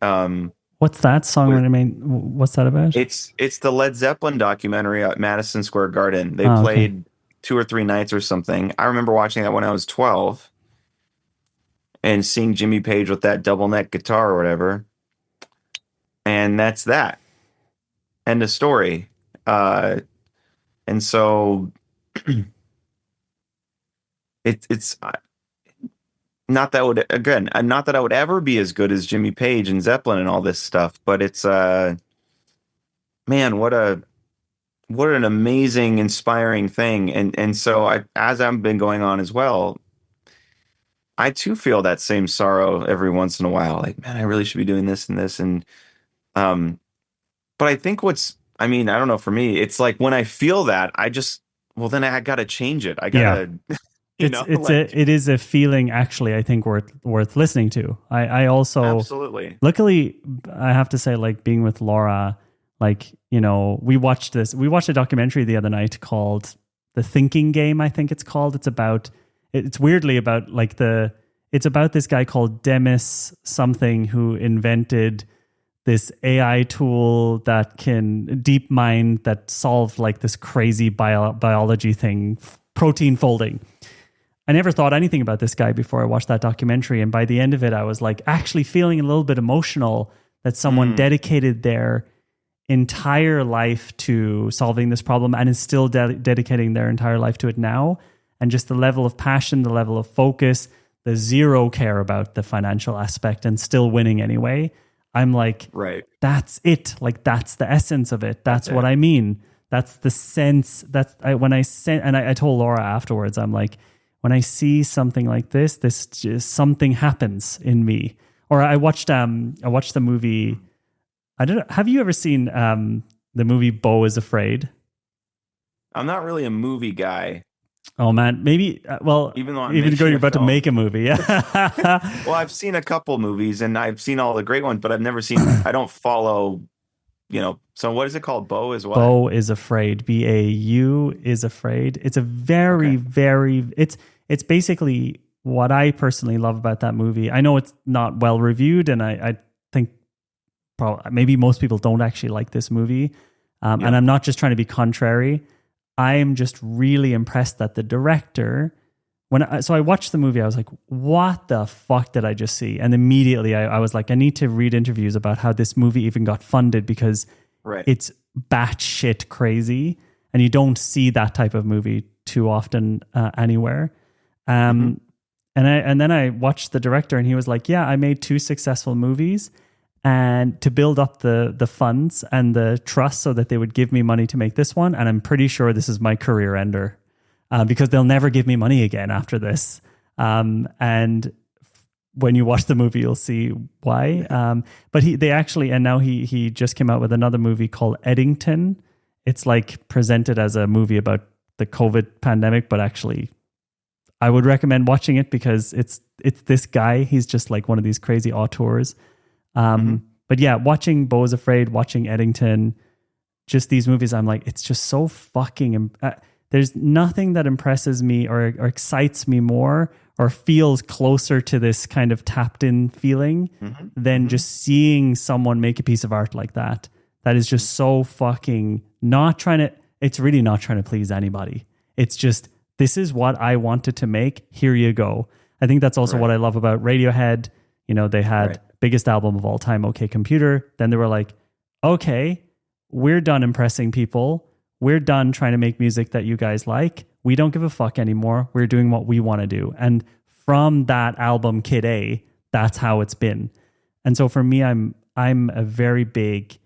What's that song? With What's that about? it's the Led Zeppelin documentary at Madison Square Garden. They Oh, okay. played 2 or 3 nights or something. I remember watching that when I was 12 and seeing Jimmy Page with that double neck guitar or whatever. And that's that. End of story. Uh, and so it's not that would again, not that I would ever be as good as Jimmy Page and Zeppelin and all this stuff, but it's man, what an amazing, inspiring thing. And so I, as I've been going on as well, I too feel that same sorrow every once in a while. Like, man, I really should be doing this and this. And um, but I think I mean, I don't know, for me, it's like when I feel that, well, then I gotta change it. I Yeah. gotta, like, It is a feeling actually I think worth listening to. I also absolutely. luckily I have to say, like, being with Laura, like, we watched a documentary the other night called The Thinking Game, I think it's called. It's weirdly about like it's about this guy called Demis something who invented this AI tool that can deep mind that solve like this crazy biology thing, protein folding. I never thought anything about this guy before I watched that documentary. And by the end of it, I was like actually feeling a little bit emotional that someone dedicated their entire life to solving this problem and is still dedicating their entire life to it now. And just the level of passion, the level of focus, the zero care about the financial aspect and still winning anyway. I'm like, Right. that's it. Like, that's the essence of it. That's what I mean. That's the sense. I told Laura afterwards, I'm like, when I see something like this just something happens in me. Or I watched the movie. I don't know. Have you ever seen the movie Beau is Afraid? I'm not really a movie guy, Oh man, maybe. Well, even though I'm even though making you're a about to film. make a movie, yeah. Well, I've seen a couple movies and I've seen all the great ones, but I've never seen, I don't follow, so what is it called? Beau is what? Beau is Afraid. BAU is Afraid. It's a very, Okay. very. It's basically what I personally love about that movie. I know it's not well reviewed, and I think probably maybe most people don't actually like this movie. And I'm not just trying to be contrary. I'm just really impressed that the director, so I watched the movie, I was like, what the fuck did I just see? And immediately I was like, I need to read interviews about how this movie even got funded, because Right. it's batshit crazy. And you don't see that type of movie too often anywhere. And then I watched the director and he was like, yeah, I made two successful movies, and to build up the funds and the trust so that they would give me money to make this one. And I'm pretty sure this is my career ender, because they'll never give me money again after this. And when you watch the movie, you'll see why. But now he just came out with another movie called Eddington. It's like presented as a movie about the COVID pandemic, but actually I would recommend watching it because it's this guy. He's just like one of these crazy auteurs. But yeah, watching Beau is Afraid, watching Eddington, just these movies, I'm like, it's just so fucking. There's nothing that impresses me or excites me more or feels closer to this kind of tapped in feeling than just seeing someone make a piece of art like that. That is just so fucking not trying to. It's really not trying to please anybody. It's just, this is what I wanted to make. Here you go. I think that's also what I love about Radiohead. They had biggest album of all time, OK Computer. Then they were like, okay, we're done impressing people. We're done trying to make music that you guys like. We don't give a fuck anymore. We're doing what we want to do. And from that album, Kid A, that's how it's been. And so for me, I'm a very big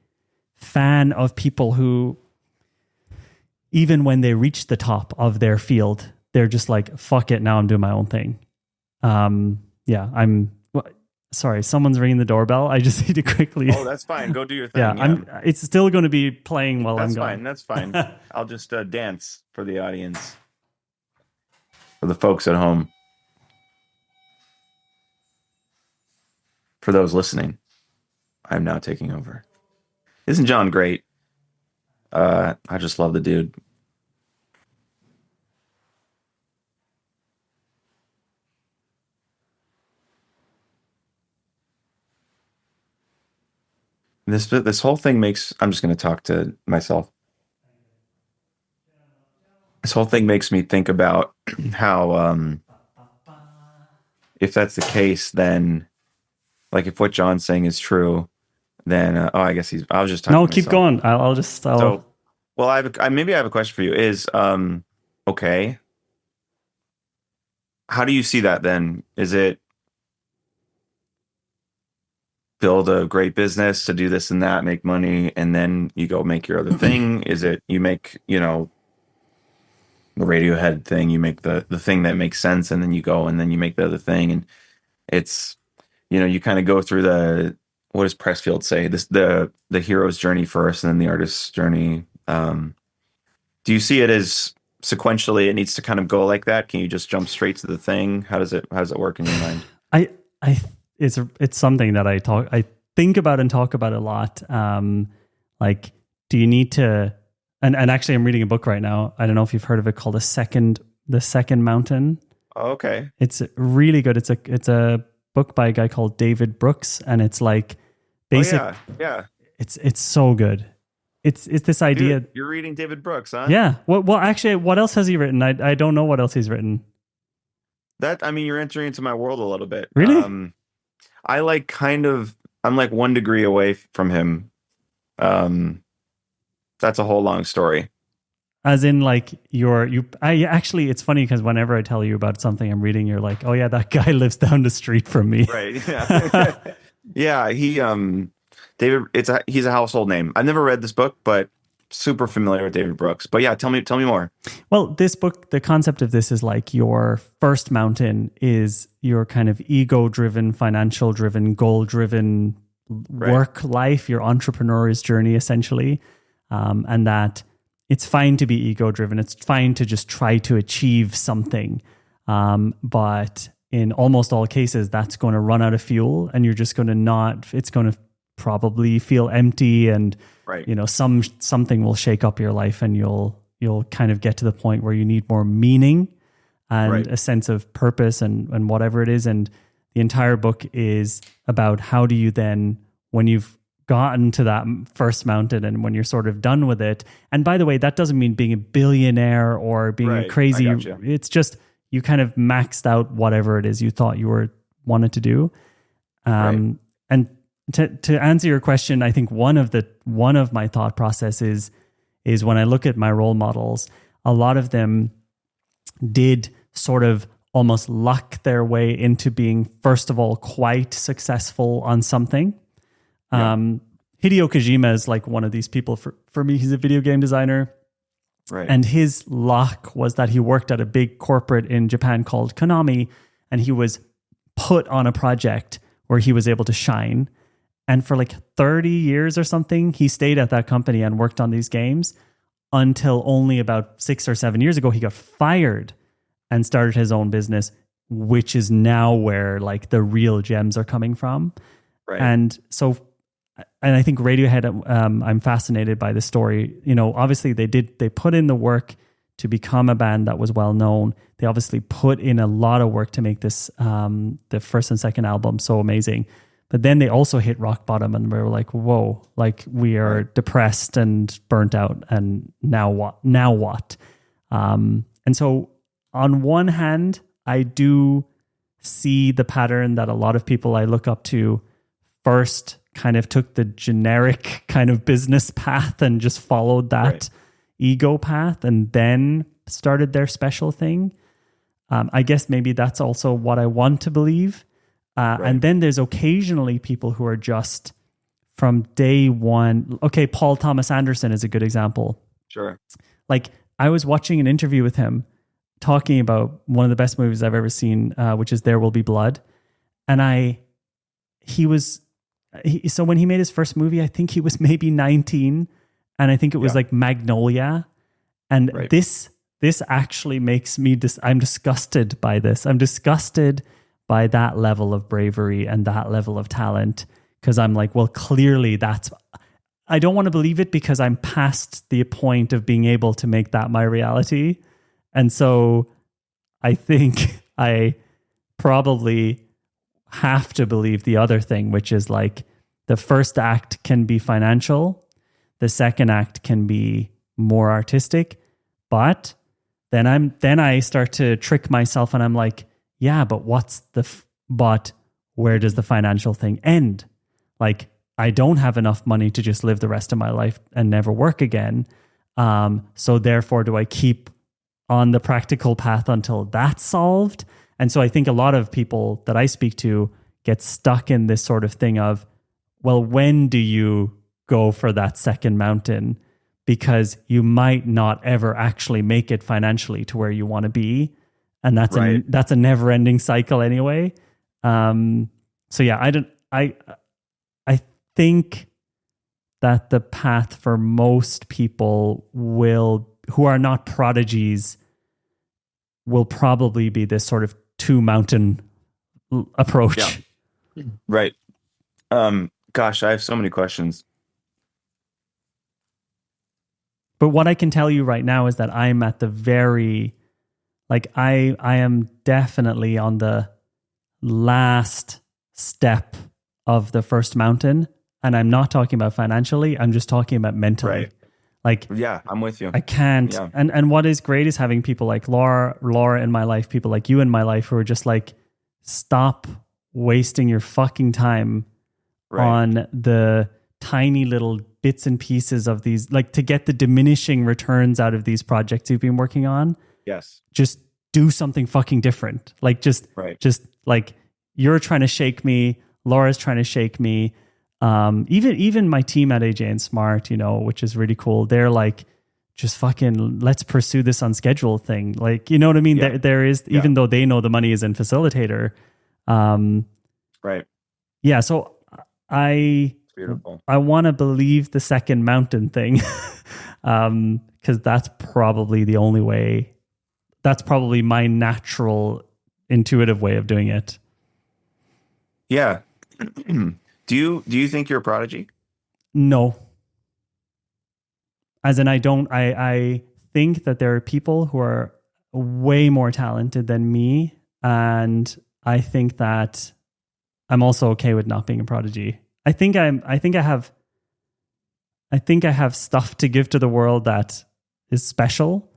fan of people who, even when they reach the top of their field, they're just like, fuck it, now I'm doing my own thing. Sorry, someone's ringing the doorbell. I just need to quickly. Oh, that's fine. Go do your thing. It's still going to be playing while I'm gone. That's fine. I'll just dance for the audience, for the folks at home, for those listening. I'm now taking over. Isn't John great? I just love the dude. This whole thing makes. I'm just going to talk to myself. This whole thing makes me think about how, if that's the case, then, like, if what John's saying is true, then I guess I was just talking. No, to keep myself. going. I'll just. So, well, maybe I have a question for you. Is okay. How do you see that then? Is it build a great business to do this and that, make money, and then you go make your other thing? Is it you make, the Radiohead thing. You make the thing that makes sense, and then you go and then you make the other thing, and it's you kind of go through what does Pressfield say? The hero's journey first, and then the artist's journey. Do you see it as sequentially? It needs to kind of go like that. Can you just jump straight to the thing? How does it work in your mind? I it's something that I think about and talk about a lot. Like, do you need to? And actually, I'm reading a book right now. I don't know if you've heard of it, called The Second Mountain. Oh, okay, it's really good. It's a book by a guy called David Brooks, and it's like basic. Oh, yeah. It's so good. It's this idea. Dude, you're reading David Brooks, huh? Yeah. Well, actually, what else has he written? I don't know what else he's written. You're entering into my world a little bit. Really? I I'm like 1 degree away from him. That's a whole long story. As in, like, actually, it's funny because whenever I tell you about something I'm reading, you're like, oh yeah, that guy lives down the street from me. Right. Yeah. Yeah. David, he's a household name. I've never read this book, but super familiar with David Brooks. But yeah, tell me more. Well, this book, the concept of this is like your first mountain is your kind of ego-driven, financial-driven, goal-driven work life, your entrepreneur's journey, essentially. And that it's fine to be ego-driven. It's fine to just try to achieve something. But in almost all cases, that's going to run out of fuel, and you're just going to it's going to probably feel empty, and something will shake up your life, and you'll kind of get to the point where you need more meaning and a sense of purpose and whatever it is. And the entire book is about how do you then, when you've gotten to that first mountain and when you're sort of done with it. And by the way, that doesn't mean being a billionaire or being crazy. It's just you kind of maxed out whatever it is you thought you wanted to do. And to answer your question, I think one of my thought processes is when I look at my role models, a lot of them did sort of almost luck their way into being, first of all, quite successful on something. Hideo Kojima is like one of these people. For me, he's a video game designer. Right. And his luck was that he worked at a big corporate in Japan called Konami, and he was put on a project where he was able to shine. And for like 30 years or something, he stayed at that company and worked on these games until only about 6 or 7 years ago, he got fired and started his own business, which is now where like the real gems are coming from. Right. And I think Radiohead, I'm fascinated by the story. Obviously they put in the work to become a band that was well known. They obviously put in a lot of work to make this, the first and second album so amazing. But then they also hit rock bottom, and we were like, whoa, like we are depressed and burnt out, and now what? And so on one hand, I do see the pattern that a lot of people I look up to first kind of took the generic kind of business path and just followed that ego path and then started their special thing. I guess maybe that's also what I want to believe. And then there's occasionally people who are just from day one. Okay, Paul Thomas Anderson is a good example. Sure. Like I was watching an interview with him talking about one of the best movies I've ever seen, which is There Will Be Blood. And so when he made his first movie, I think he was maybe 19, and I think it was like Magnolia. And this actually makes me I'm disgusted by this. I'm disgusted by that level of bravery and that level of talent, because I'm like, well, clearly I don't want to believe it because I'm past the point of being able to make that my reality. And so I think I probably have to believe the other thing, which is like the first act can be financial, the second act can be more artistic, but then I start to trick myself and I'm like, yeah, but but where does the financial thing end? Like, I don't have enough money to just live the rest of my life and never work again. So therefore, do I keep on the practical path until that's solved? And so I think a lot of people that I speak to get stuck in this sort of thing of, well, when do you go for that second mountain? because you might not ever actually make it financially to where you want to be. And that's Right. that's a never ending cycle anyway. So yeah, I think that the path for most people who are not prodigies will probably be this sort of two mountain approach. Yeah. Right. Gosh, I have so many questions. But what I can tell you right now is that I'm at the very, like, I am definitely on the last step of the first mountain. And I'm not talking about financially. I'm just talking about mentally. Right. Like, Yeah, I'm with you. I can't. Yeah. And what is great is having people like Laura in my life, people like you in my life who are just like, stop wasting your fucking time on the tiny little bits and pieces of these, like, to get the diminishing returns out of these projects you've been working on. Yes. Just do something fucking different. Like, just like, you're trying to shake me, Laura's trying to shake me. Even my team at AJ and Smart, you know, which is really cool. They're like, just fucking let's pursue this unscheduled thing. Like, you know what I mean? Yeah. There is, even though they know the money is in facilitator. Right. Yeah. So Beautiful. I want to believe the second mountain thing. Cause that's probably the only way. That's probably my natural intuitive way of doing it. Yeah. Do you think you're a prodigy? No. As in, I think that there are people who are way more talented than me. And I think that I'm also okay with not being a prodigy. I think I have stuff to give to the world that is special,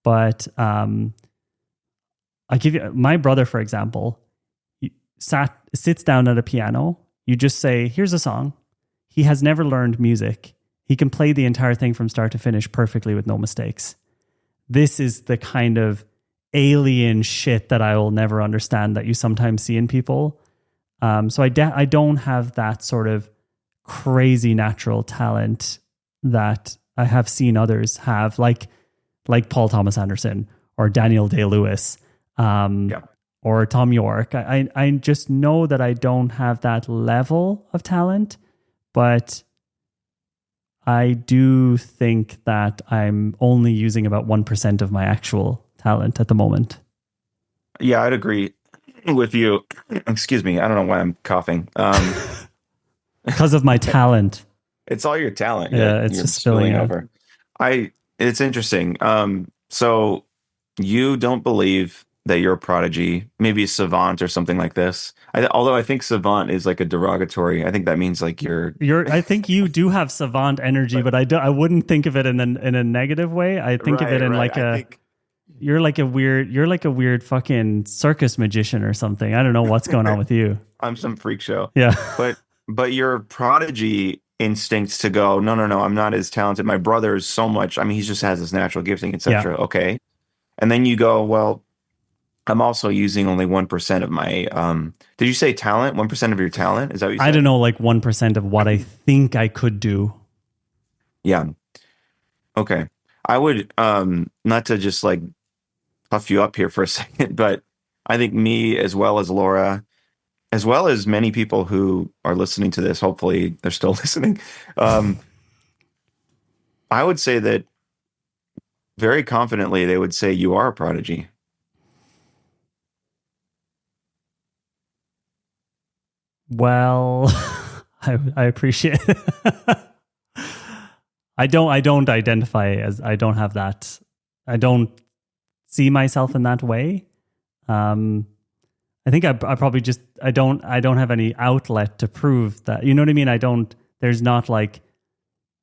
but I give you my brother, for example, sits down at a piano. You just say, here's a song. He has never learned music. He can play the entire thing from start to finish perfectly with no mistakes. This is the kind of alien shit that I will never understand that you sometimes see in people. So I don't have that sort of crazy natural talent that I have seen others have, like Paul Thomas Anderson or Daniel Day-Lewis. Or Tom York. I just know that I don't have that level of talent, but I do think that I'm only using about 1% of my actual talent at the moment. Yeah, I'd agree with you. Excuse me. I don't know why I'm coughing. Because of my talent. It's all your talent. Yeah, it's just spilling over. It's interesting. So you don't believe that you're a prodigy, maybe a savant or something like this. Although I think savant is like a derogatory. I think that means like you're. I think you do have savant energy, but I wouldn't think of it in a negative way. I think of it in like you're like a weird fucking circus magician or something. I don't know what's going on with you. I'm some freak show. Yeah, but your prodigy instincts to go, no, I'm not as talented. My brother is so much. I mean, he just has this natural gifting, etc. Yeah. Okay, and then you go, well, I'm also using only 1% of my, did you say talent? 1% of your talent? Is that what you said? I don't know, like 1% of what I think I could do. Yeah. Okay. I would, not to just like puff you up here for a second, but I think me as well as Laura, as well as many people who are listening to this, hopefully they're still listening. I would say that very confidently, they would say you are a prodigy. Well, I appreciate it. I don't identify as, I don't have that. I don't see myself in that way. I think I probably just, I don't have any outlet to prove that, you know what I mean? There's not like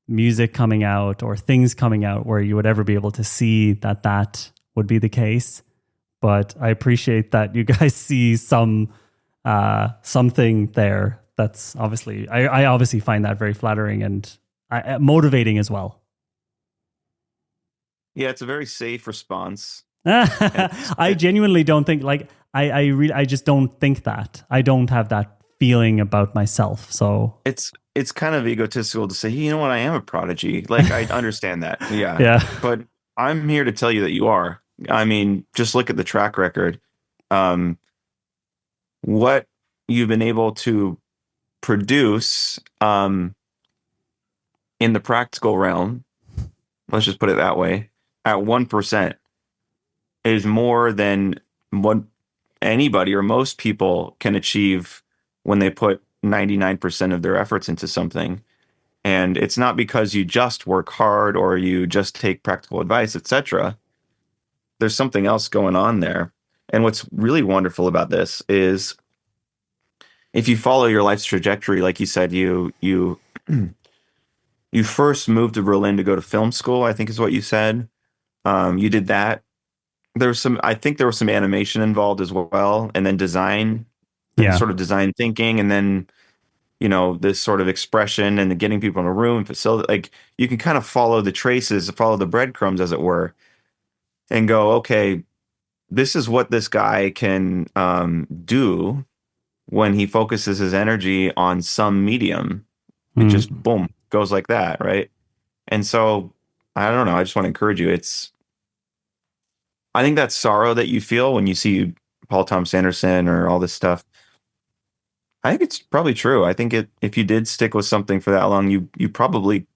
music coming out or things coming out where you would ever be able to see that would be the case. But I appreciate that you guys see something there. That's obviously, I obviously find that very flattering and motivating as well. Yeah, it's a very safe response. I genuinely don't think, like, I just don't think that. I don't have that feeling about myself. So it's it's kind of egotistical to say, you know what, I am a prodigy. Like, I understand that. Yeah. Yeah. But I'm here to tell you that you are. I mean, just look at the track record. Um, what you've been able to produce in the practical realm, let's just put it that way, at 1% is more than what anybody or most people can achieve when they put 99% of their efforts into something. And it's not because you just work hard or you just take practical advice, etc. There's something else going on there. And what's really wonderful about this is if you follow your life's trajectory, like you said, you you first moved to Berlin to go to film school, I think is what you said. You did that. I think there was some animation involved as well, and then design, and Yeah. sort of design thinking, and then, you know, this sort of expression and getting people in a room, facility. Like, you can kind of follow the traces, follow the breadcrumbs, as it were, and go, okay, this is what this guy can do when he focuses his energy on some medium. It Mm. just boom goes like that, right? And so I don't know. I just want to encourage you. I think that sorrow that you feel when you see Paul Thomas Anderson or all this stuff, I think it's probably true. I think if you did stick with something for that long, you probably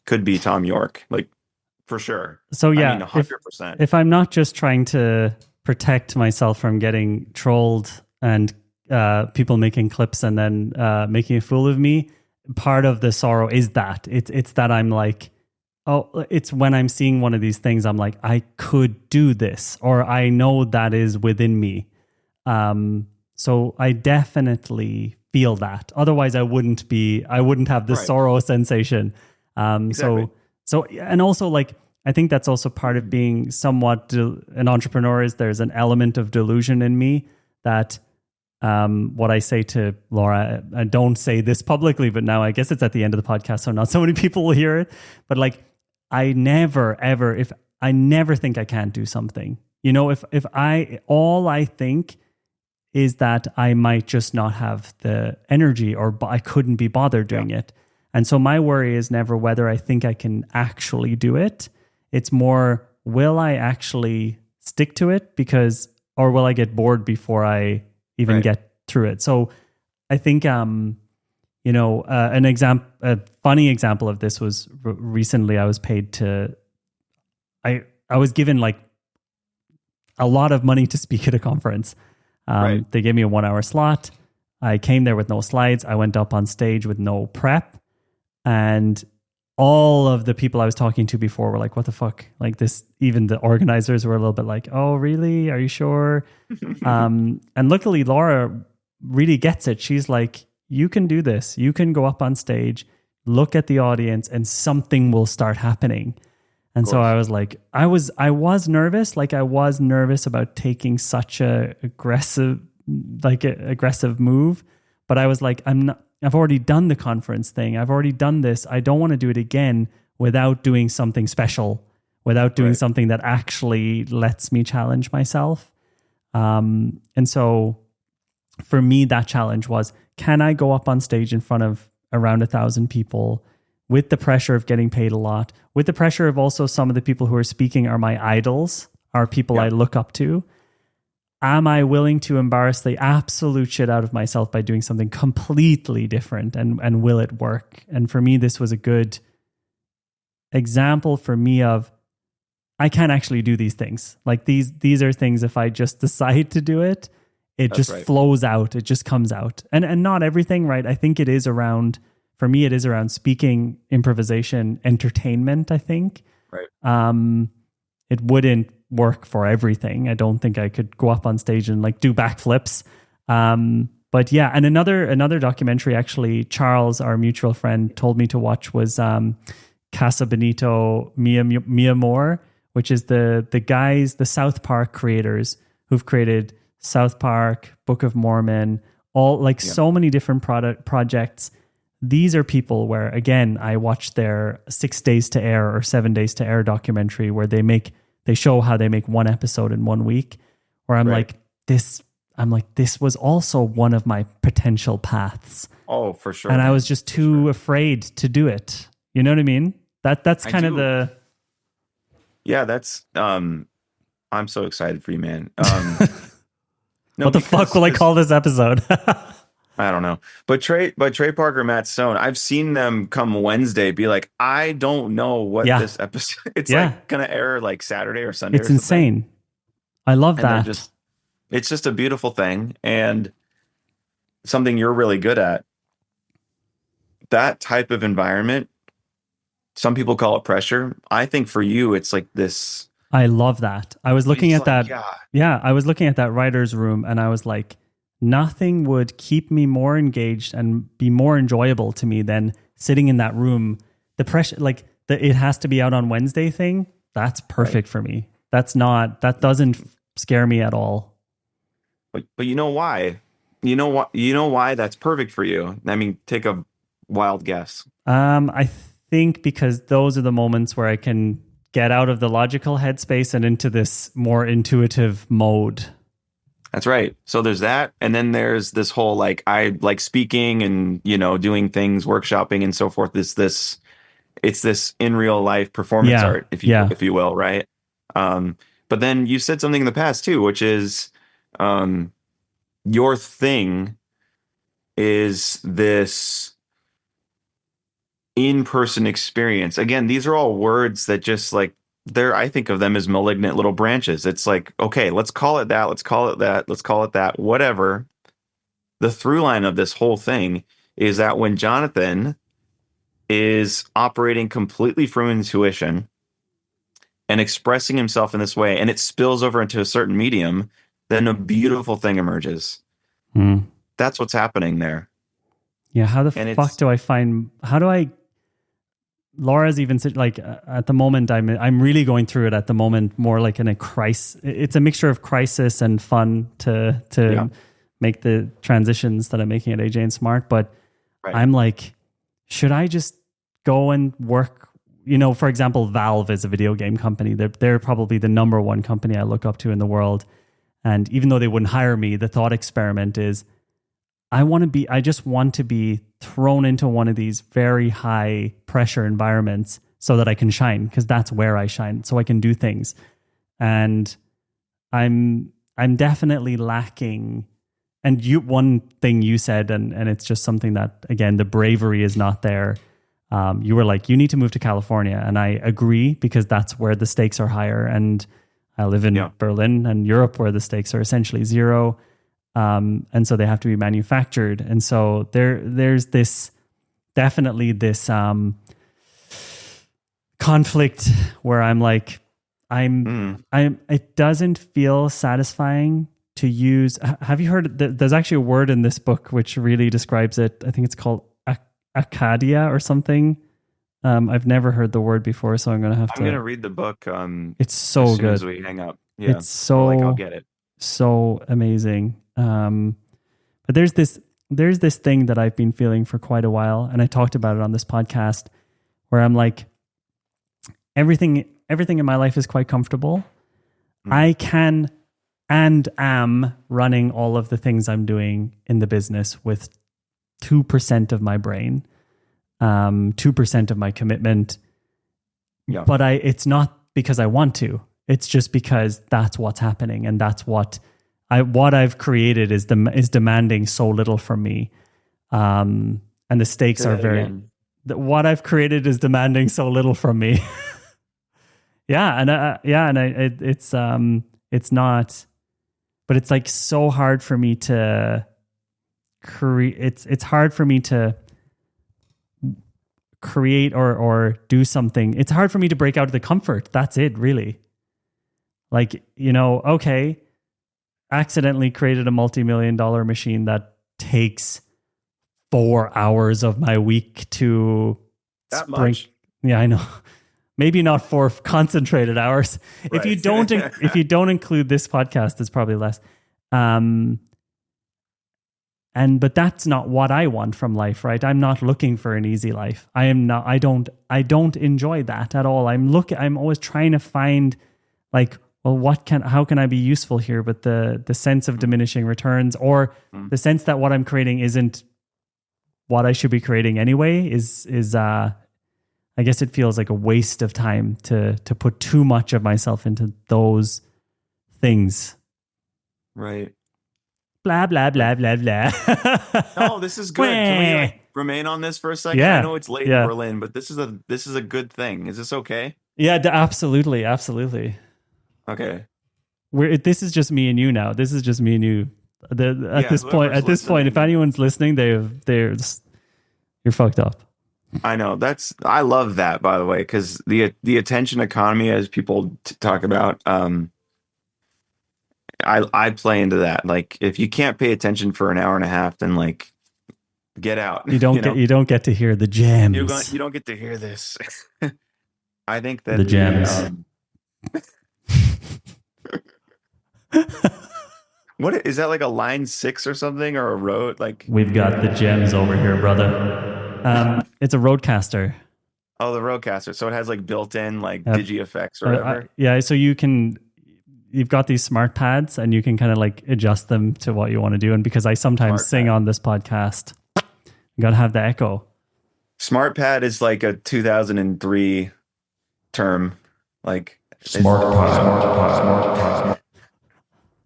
could be Tom York, like, for sure. So I yeah, mean, 100%. if I'm not just trying to protect myself from getting trolled and people making clips and then making a fool of me, part of the sorrow is that it's that I'm like, oh, it's when I'm seeing one of these things, I'm like, I could do this, or I know that is within me. So I definitely feel that. Otherwise, I wouldn't have this Right. sorrow sensation. Exactly. So, and also, like, I think that's also part of being somewhat an entrepreneur is there's an element of delusion in me that what I say to Laura, I don't say this publicly, but now I guess it's at the end of the podcast, so not so many people will hear it. But like, I never think I can't do something. You know, if all I think is that I might just not have the energy or I couldn't be bothered doing it. And so my worry is never whether I think I can actually do it. It's more, will I actually stick to it or will I get bored before I even get through it? So I think, you know, a funny example of this was recently I was paid I was given like a lot of money to speak at a conference. They gave me a 1 hour slot. I came there with no slides. I went up on stage with no prep. And all of the people I was talking to before were like, what the fuck? Like this, even the organizers were a little bit like, oh, really? Are you sure? And luckily, Laura really gets it. She's like, you can do this. You can go up on stage, look at the audience, and something will start happening. And so I was like, I was nervous. Like I was nervous about taking such a aggressive move. But I was like, I've already done the conference thing. I've already done this. I don't want to do it again without doing something special, without doing something that actually lets me challenge myself. And so for me, that challenge was, can I go up on stage in front of around 1,000 people with the pressure of getting paid a lot, with the pressure of also some of the people who are speaking are my idols, are people I look up to? Am I willing to embarrass the absolute shit out of myself by doing something completely different, and will it work? And for me, this was a good example for me of, I can't actually do these things. Like these are things, if I just decide to do it, it just flows out. It just comes out. And not everything, right? I think it is around, for me, it is around speaking, improvisation, entertainment, I think. Right. It wouldn't work for everything. I don't think I could go up on stage and like do backflips. But yeah, and another documentary, actually, Charles, our mutual friend, told me to watch was Casa Benito Mia Moore, which is the South Park creators who've created South Park, Book of Mormon, all like so many different projects. These are people where, again, I watched their 6 days to air or 7 days to air documentary where they show how they make one episode in 1 week, where I'm like, this, I'm like, this was also one of my potential paths. Oh, for sure. And I man. was just too afraid to do it. You know what I mean? That's I kind of do. Yeah, that's I'm so excited for you, man. No, what the fuck will I because call this episode? I don't know. But Trey Parker, Matt Stone, I've seen them come Wednesday be like, I don't know what Yeah. this episode it's Yeah. like gonna air like Saturday or Sunday It's or something. insane. I love And they're that. just it's just a beautiful thing and something you're really good at. That type of environment, some people call it pressure. I think for you, it's like this. I love that. I was looking It's at like, that. yeah, Yeah, I was looking at that writer's room and I was like, nothing would keep me more engaged and be more enjoyable to me than sitting in that room. The pressure, like it has to be out on Wednesday thing, that's perfect for me. That doesn't scare me at all. but you know why? You know why that's perfect for you. I mean, take a wild guess. I think because those are the moments where I can get out of the logical headspace and into this more intuitive mode. That's right. So there's that, and then there's this whole like I like speaking and doing things, workshopping and so forth. It's this in real life performance Yeah. art, Yeah. if you will, right? But then you said something in the past too, which is your thing is this in-person experience. Again, these are all words that just like I think of them as malignant little branches. It's like, okay, let's call it that, let's call it that, let's call it that, whatever. The through line of this whole thing is that when Jonathan is operating completely from intuition and expressing himself in this way, and it spills over into a certain medium, then a beautiful thing emerges. That's what's happening there. Yeah, how the fuck do I find? How do I? Laura's even like at the moment I'm really going through it at the moment, more like in a crisis. It's a mixture of crisis and fun to make the transitions that I'm making at AJ and Smart. But I'm like, should I just go and work? For example, Valve is a video game company. They're probably the number one company I look up to in the world. And even though they wouldn't hire me, the thought experiment is I just want to be thrown into one of these very high pressure environments so that I can shine, because that's where I shine, so I can do things. And I'm definitely lacking. And one thing you said, and it's just something that, again, the bravery is not there. You were like, you need to move to California. And I agree, because that's where the stakes are higher. And I live in Berlin and Europe, where the stakes are essentially zero. And so they have to be manufactured. And so there's definitely this conflict where I'm like, it doesn't feel satisfying to use. Have you heard, there's actually a word in this book which really describes it. I think it's called Acadia or something. I've never heard the word before, so I'm going to read the book. It's so as soon good as we hang up. Yeah. It's so I'll get it. So amazing. But there's this thing that I've been feeling for quite a while, and I talked about it on this podcast, where I'm like, everything in my life is quite comfortable. I can and am running all of the things I'm doing in the business with 2% of my brain, 2% of my commitment. Yeah. But it's not because I want to. It's just because that's what's happening, and that's what I've created is demanding so little from me, and the stakes are very. What I've created is demanding so little from me. It's not, but it's like so hard for me to create. It's hard for me to create or do something. It's hard for me to break out of the comfort. That's it, really. Like, okay, accidentally created a multi-million-dollar machine that takes 4 hours of my week to that much. Yeah, I know. Maybe not 4 concentrated hours. Right. If you don't include this podcast, it's probably less. But that's not what I want from life, right? I'm not looking for an easy life. I don't enjoy that at all. I'm always trying to find, like, well, how can I be useful here? But the sense of diminishing returns, or the sense that what I'm creating isn't what I should be creating anyway, is I guess it feels like a waste of time to put too much of myself into those things. Right. Blah blah blah blah blah. No, this is good. Can we like remain on this for a second? Yeah. I know it's late in Berlin, but this is a good thing. Is this okay? Yeah, absolutely, absolutely. Okay. This is just me and you now. This is just me and you. At this point, if anyone's listening, you're fucked up. I know. I love that, by the way, because the attention economy, as people talk about, I play into that. Like, if you can't pay attention for an hour and a half, then like, get out. You don't get to hear the gems. You don't get to hear this. I think that the gems. What is that, like a line 6 or something, or a road? Like, we've got the gems over here, brother. It's a Rodecaster. Oh, the Rodecaster. So it has like built-in like digi effects or whatever. Yeah, so you've got these smart pads and you can kind of like adjust them to what you want to do. And because I sometimes sing on this podcast, you got to have the echo. Smart pad is like a 2003 term. Like smart pad.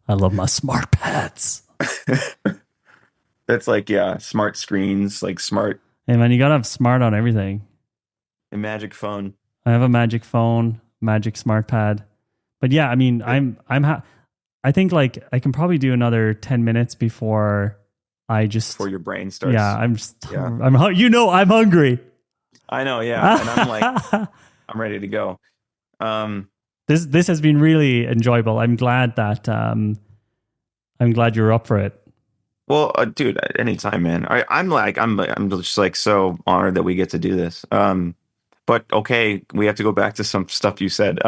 I love my smart pads. That's like, yeah, smart screens, like smart. Hey man, you got to have smart on everything. A magic phone. I have a magic phone, magic smart pad. But yeah, I mean, I think like I can probably do another 10 minutes before your brain starts. Yeah, I'm hungry. I know, yeah. And I'm like, I'm ready to go. This has been really enjoyable. I'm glad you're up for it. Well, dude, anytime, man. I'm just like so honored that we get to do this. But okay, we have to go back to some stuff you said.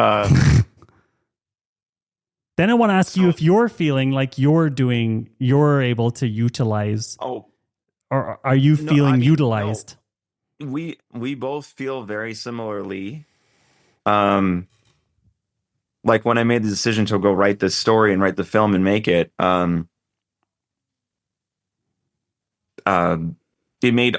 Then I want to ask you if you're feeling like you're able to utilize. Oh, or are you feeling utilized? No. We both feel very similarly. Like when I made the decision to go write this story and write the film and make it, it made.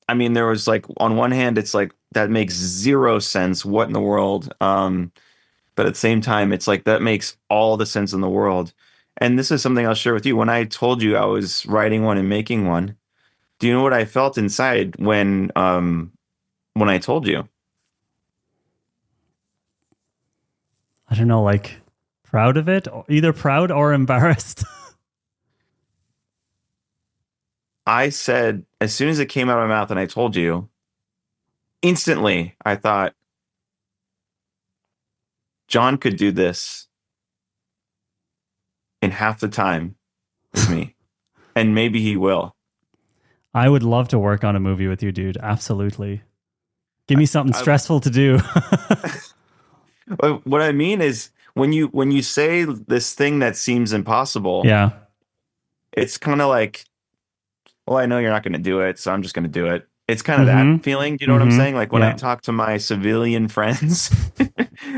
I mean, there was like, on one hand, it's like that makes zero sense. What in the world? But at the same time, it's like that makes all the sense in the world. And this is something I'll share with you. When I told you I was writing one and making one, do you know what I felt inside when I told you? I don't know, like proud of it, either proud or embarrassed. I said, as soon as it came out of my mouth and I told you, instantly I thought, John could do this in half the time with me. And maybe he will. I would love to work on a movie with you, dude. Absolutely. Give me something stressful to do. What I mean is, when you say this thing that seems impossible, yeah, it's kind of like, well, I know you're not going to do it, so I'm just going to do it. It's kind of that feeling. Do you know what I'm saying? Like when I talk to my civilian friends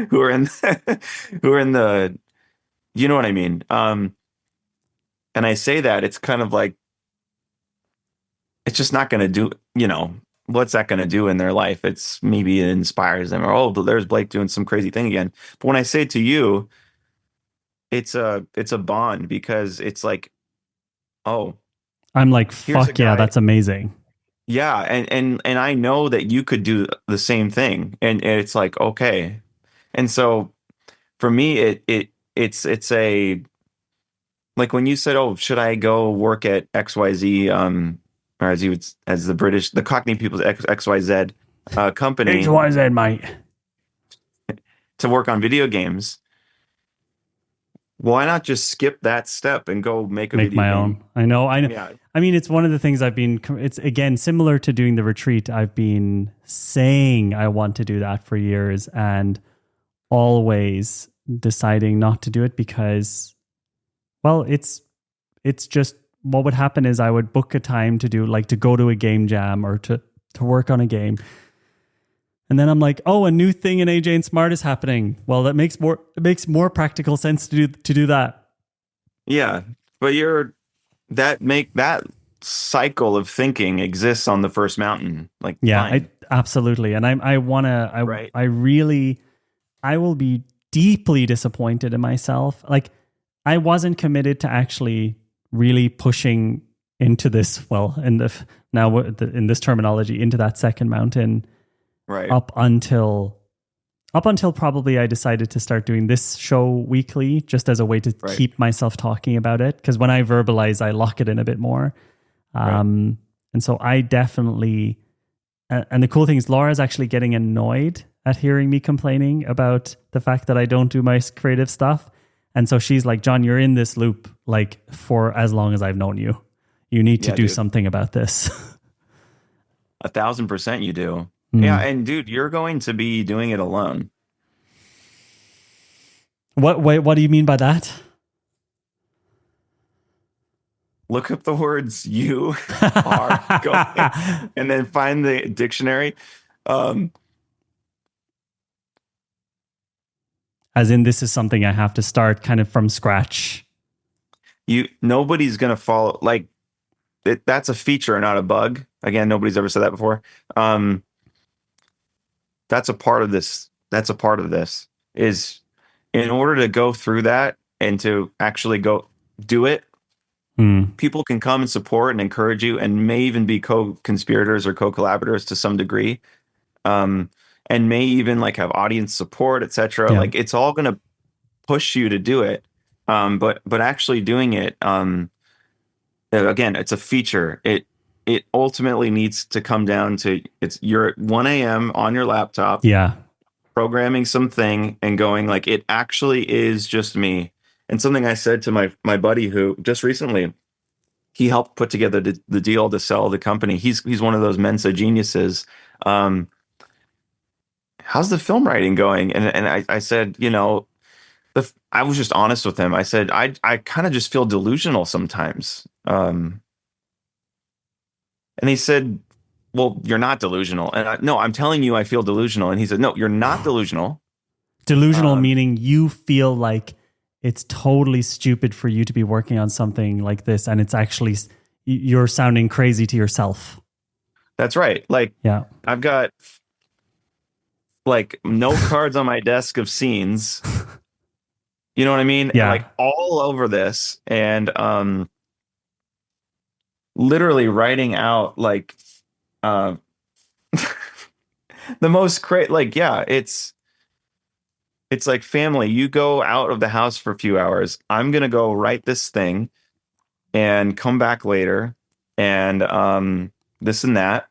who are in the, you know what I mean? And I say that, it's kind of like, it's just not going to do, what's that going to do in their life? It's maybe it inspires them, or, oh, there's Blake doing some crazy thing again. But when I say it to you, it's a bond, because it's like, oh, I'm like, fuck yeah, that's amazing. Yeah, and I know that you could do the same thing, and it's like, okay. And so for me, it's a, like when you said, oh, should I go work at XYZ, or as the Cockney people's XYZ company, XYZ, mate, to work on video games, why not just skip that step and go make my game? Own? I know. Yeah. I mean, it's one of the things it's again, similar to doing the retreat. I've been saying I want to do that for years and always deciding not to do it because, well, it's just, what would happen is I would book a time to do, like, to go to a game jam or to work on a game. And then I'm like, oh, a new thing in AJ and Smart is happening. Well, it makes more practical sense to do that. Yeah, but that cycle of thinking exists on the first mountain. Like, Yeah, fine, absolutely. And right? I will be deeply disappointed in myself. Like, I wasn't committed to actually really pushing into this, well, in this terminology, into that second mountain Right. up until probably I decided to start doing this show weekly, just as a way to Right. keep myself talking about it. Because when I verbalize, I lock it in a bit more. And so I definitely, and the cool thing is Laura's actually getting annoyed at hearing me complaining about the fact that I don't do my creative stuff. And so she's like, John, you're in this loop like for as long as I've known you. You need to do something about this. 1,000% you do. Yeah, and dude, you're going to be doing it alone. What do you mean by that? Look up the words "you are going," and then find the dictionary. As in, this is something I have to start kind of from scratch. Nobody's gonna follow. Like, that's a feature, not a bug. Again, nobody's ever said that before. That's a part of this. Is in order to go through that and to actually go do it, people can come and support and encourage you and may even be co-conspirators or co-collaborators to some degree, and may even like have audience support, etc. Like, it's all going to push you to do it, but actually doing it, again, it's a feature. It ultimately needs to come down to you're at 1 a.m. on your laptop, programming something and going like, it actually is just me. And something I said to my buddy who just recently, he helped put together the deal to sell the company. He's one of those Mensa geniuses. How's the film writing going? And I said, I was just honest with him. I said, I kind of just feel delusional sometimes. And he said, well, you're not delusional. And no, I'm telling you, I feel delusional. And he said, no, you're not delusional. Delusional meaning you feel like it's totally stupid for you to be working on something like this. And it's actually, you're sounding crazy to yourself. That's right. Like, I've got like note cards on my desk of scenes. You know what I mean? Yeah. Like all over this. And literally writing out like the most like, it's like family. You go out of the house for a few hours. I'm going to go write this thing and come back later and this and that.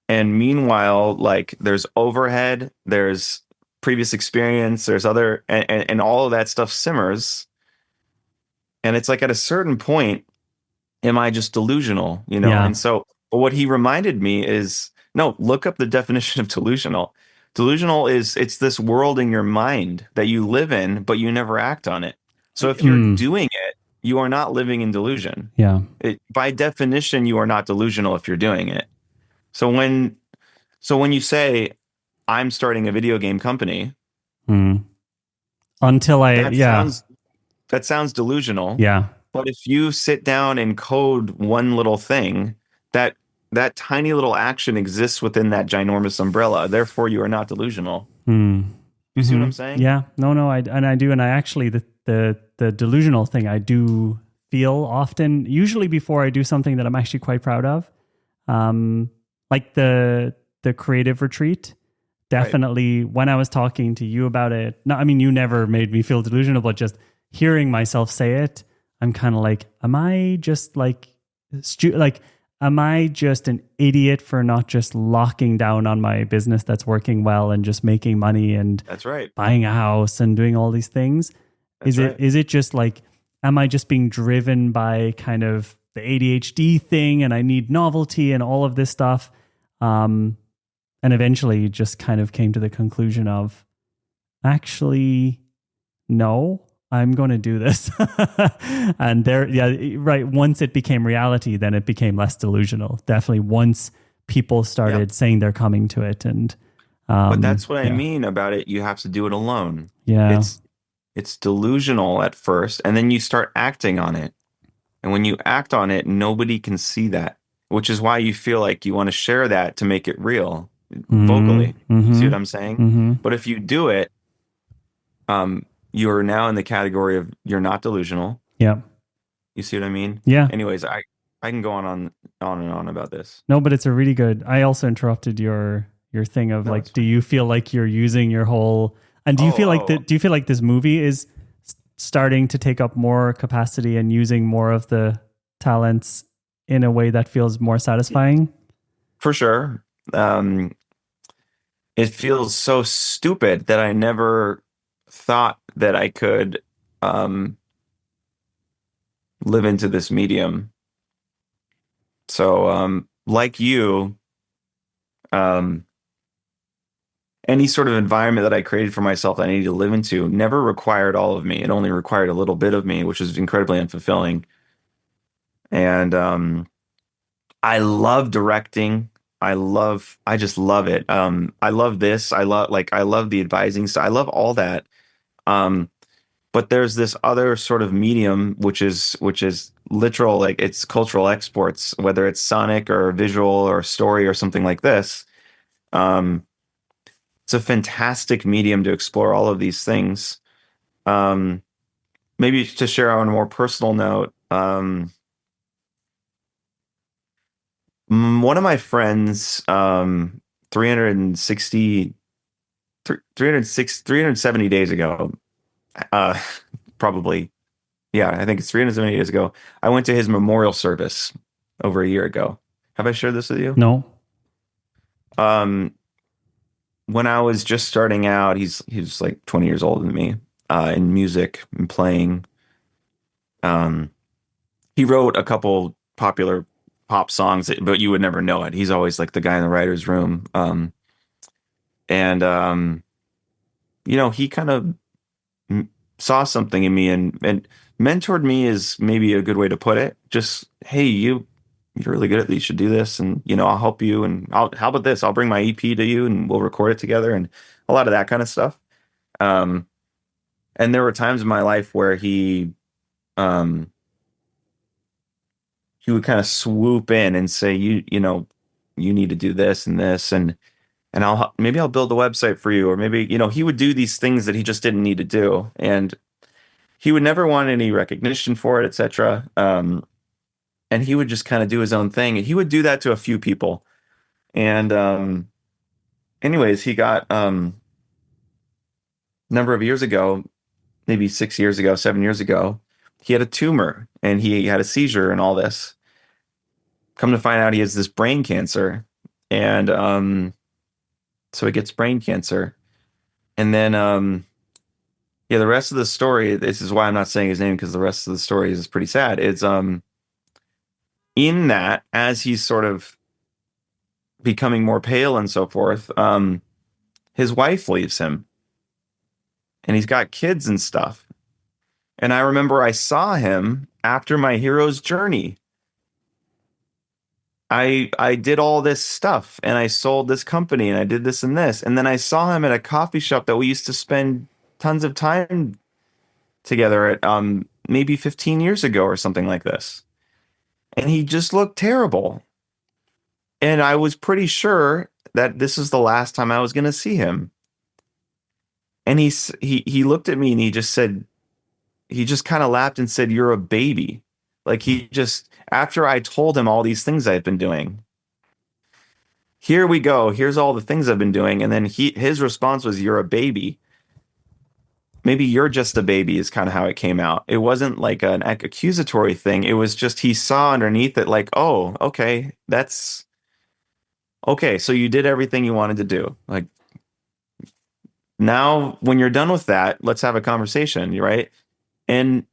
And meanwhile, like, there's overhead, there's previous experience, there's other, and all of that stuff simmers. And it's like, at a certain point, am I just delusional? And so what he reminded me is, no, look up the definition of delusional. Delusional it's this world in your mind that you live in, but you never act on it. So if you're doing it, you are not living in delusion. Yeah. By definition, you are not delusional if you're doing it. So when you say, I'm starting a video game company, that sounds delusional. Yeah. But if you sit down and code one little thing, that tiny little action exists within that ginormous umbrella. Therefore, you are not delusional. You see what I'm saying? Yeah. No, I do. And I actually, the delusional thing, I do feel often, usually before I do something that I'm actually quite proud of. Like the creative retreat, definitely. When I was talking to you about it, no, I mean, you never made me feel delusional, but just hearing myself say it, I'm kind of like, am I just like, am I just an idiot for not just locking down on my business that's working well and just making money and that's right, buying a house and doing all these things? Is it just like, am I just being driven by kind of the ADHD thing and I need novelty and all of this stuff? And eventually just kind of came to the conclusion of, actually, no, I'm going to do this. And once it became reality, then it became less delusional. Definitely once people Yep. started saying they're coming to it. And But that's what I yeah, mean about it. You have to do it alone. yeah. It's it's delusional at first, and then you start acting on it. And when you act on it, nobody can see that, which is why you feel like you want to share that to make it real Mm-hmm. vocally. You see Mm-hmm. what I'm saying? Mm-hmm. But if you do it, you're now in the category of you're not delusional. Yeah. You see what I mean? Yeah. Anyways, I can go on and on about this. No, but it's a really good. I also interrupted your thing of No, it's like, do fine. you feel like you're using your whole, and do you Oh, feel like oh, that? Do you feel like this movie is starting to take up more capacity and using more of the talents in a way that feels more satisfying? for sure. Um, it feels so stupid that I never thought that I could um, live into this medium. So, like you, um, any sort of environment that I created for myself that I needed to live into never required all of me. It only required a little bit of me, which was incredibly unfulfilling. And I love directing. I just love it. I love this. I love the advising. So I love all that. Um, but there's this other sort of medium, which is literal, like it's cultural exports, whether it's sonic or visual or story or something like this. Um, it's a fantastic medium to explore all of these things. Um, maybe to share on a more personal note, one of my friends, 360, 306, 370 days ago, uh, probably, yeah, I think it's 370 days ago, I went to his memorial service over a year ago. Have I shared this with you? No. Um, when I was just starting out, he's like 20 years older than me, in music and playing. Um, he wrote a couple popular pop songs, but you would never know it. He's always like the guy in the writer's room. And he kind of saw something in me and mentored me is maybe a good way to put it. Just, hey, you're really good at this. You should do this, and I'll help you. And how about this? I'll bring my EP to you, and we'll record it together, and a lot of that kind of stuff. Um, and there were times in my life where um, he would kind of swoop in and say, you need to do this and this, and I'll build a website for you, or maybe he would do these things that he just didn't need to do, and he would never want any recognition for it, etc. And he would just kind of do his own thing. And he would do that to a few people. And anyways, he got a number of years ago, maybe 6 years ago, 7 years ago, he had a tumor and he had a seizure and all this. Come to find out, he has this brain cancer, and so he gets brain cancer, and then yeah, the rest of the story. This is why I'm not saying his name because the rest of the story is pretty sad. It's in that as he's sort of becoming more pale and so forth, his wife leaves him and he's got kids and stuff. And I remember I saw him after my hero's journey. I did all this stuff and I sold this company and I did this and this. And then I saw him at a coffee shop that we used to spend tons of time together at maybe 15 years ago or something like this. And he just looked terrible. And I was pretty sure that this is the last time I was going to see him. And he looked at me and he just kind of laughed and said, "You're a baby." Like he just, after I told him all these things I've been doing, here we go. Here's all the things I've been doing. And then his response was, "You're a baby. Maybe you're just a baby," is kind of how it came out. It wasn't like an accusatory thing. It was just he saw underneath it, like, oh, okay, that's okay. So you did everything you wanted to do. Like now, when you're done with that, let's have a conversation, right? And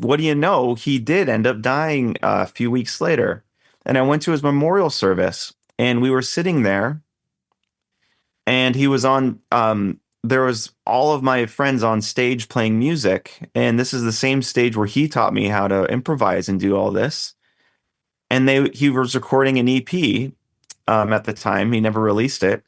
what do you know? He did end up dying a few weeks later. And I went to his memorial service, and we were sitting there, and he was on. There was all of my friends on stage playing music, and this is the same stage where he taught me how to improvise and do all this. And he was recording an EP, at the time. He never released it.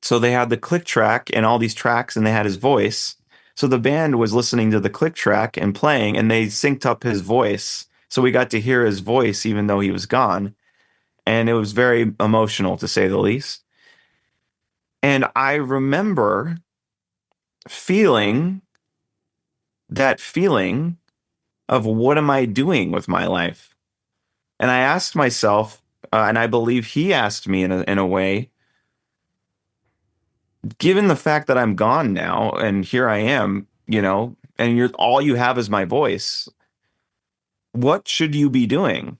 So they had the click track and all these tracks, and they had his voice. So the band was listening to the click track and playing, and they synced up his voice. So we got to hear his voice even though he was gone. And it was very emotional, to say the least. And I remember feeling that feeling of what am I doing with my life? And I asked myself, and I believe he asked me in a way, given the fact that I'm gone now and here I am, and you're all you have is my voice, what should you be doing?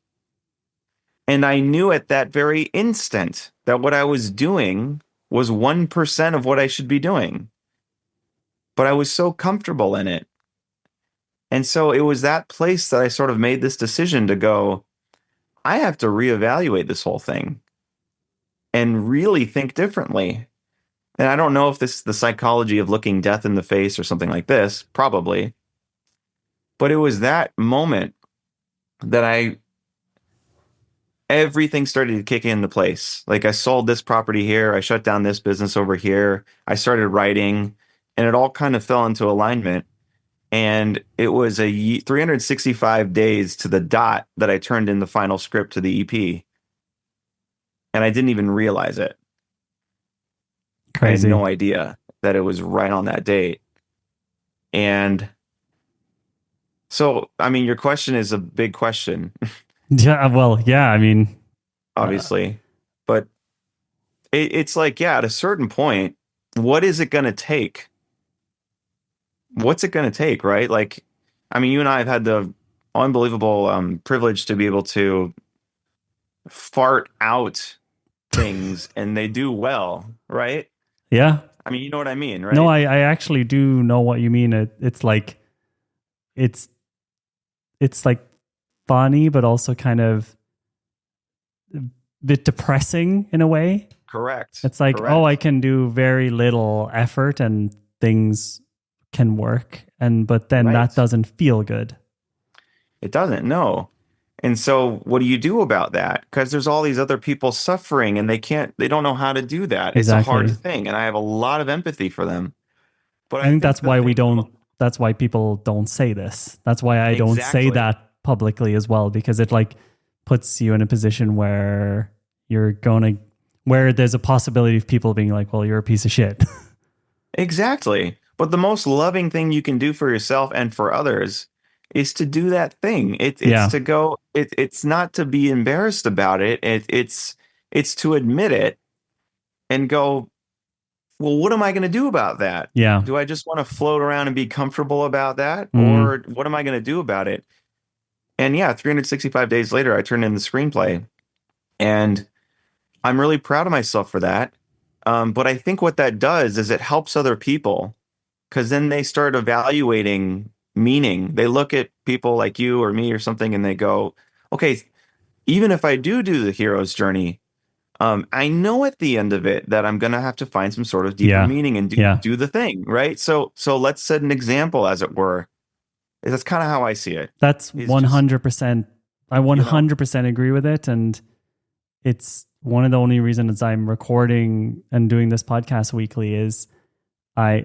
And I knew at that very instant that what I was doing was 1% of what I should be doing. But I was so comfortable in it. And so it was that place that I sort of made this decision to go, I have to reevaluate this whole thing and really think differently. And I don't know if this is the psychology of looking death in the face or something like this, probably. But it was that moment that everything started to kick into place. Like I sold this property here, I shut down this business over here, I started writing, and it all kind of fell into alignment. And it was 365 days to the dot that I turned in the final script to the EP. And I didn't even realize it. I had Crazy. no idea that it was right on that date. And so, I mean, your question is a big question, Yeah, well, yeah, I mean, obviously. But it's like, yeah, at a certain point, what is it going to take? What's it going to take, right? Like, I mean, you and I have had the unbelievable privilege to be able to fart out things and they do well, right? yeah. I mean, you know what I mean, No, right? I actually do know what you mean. It's like it's it's like funny, but also kind of a bit depressing in a way. Correct. It's like, Correct. oh, I can do very little effort and things can work, but then Right. that doesn't feel good. It doesn't, no. And so what do you do about that? Because there's all these other people suffering and they don't know how to do that. It's a hard Exactly. thing. And I have a lot of empathy for them. But I I think think that's the why thing, that's why people don't say this. That's why I don't say exactly. that publicly as well, because it like puts you in a position where where there's a possibility of people being like, well, you're a piece of shit. Exactly. But the most loving thing you can do for yourself and for others is to do that thing. It's Yeah. to go, it's not to be embarrassed about it. It's to admit it and go, well, what am I going to do about that? Yeah. Do I just want to float around and be comfortable about that? Mm. Or what am I going to do about it? And yeah, 365 days later, I turned in the screenplay and I'm really proud of myself for that. But I think what that does is it helps other people because then they start evaluating meaning. They look at people like you or me or something and they go, okay, even if I do the hero's journey, I know at the end of it that I'm gonna have to find some sort of deeper Yeah. meaning and Yeah. do the thing, right? So let's set an example, as it were. That's kind of how I see it. That's It's just, 100%. I 100% agree with it. And it's one of the only reasons I'm recording and doing this podcast weekly is I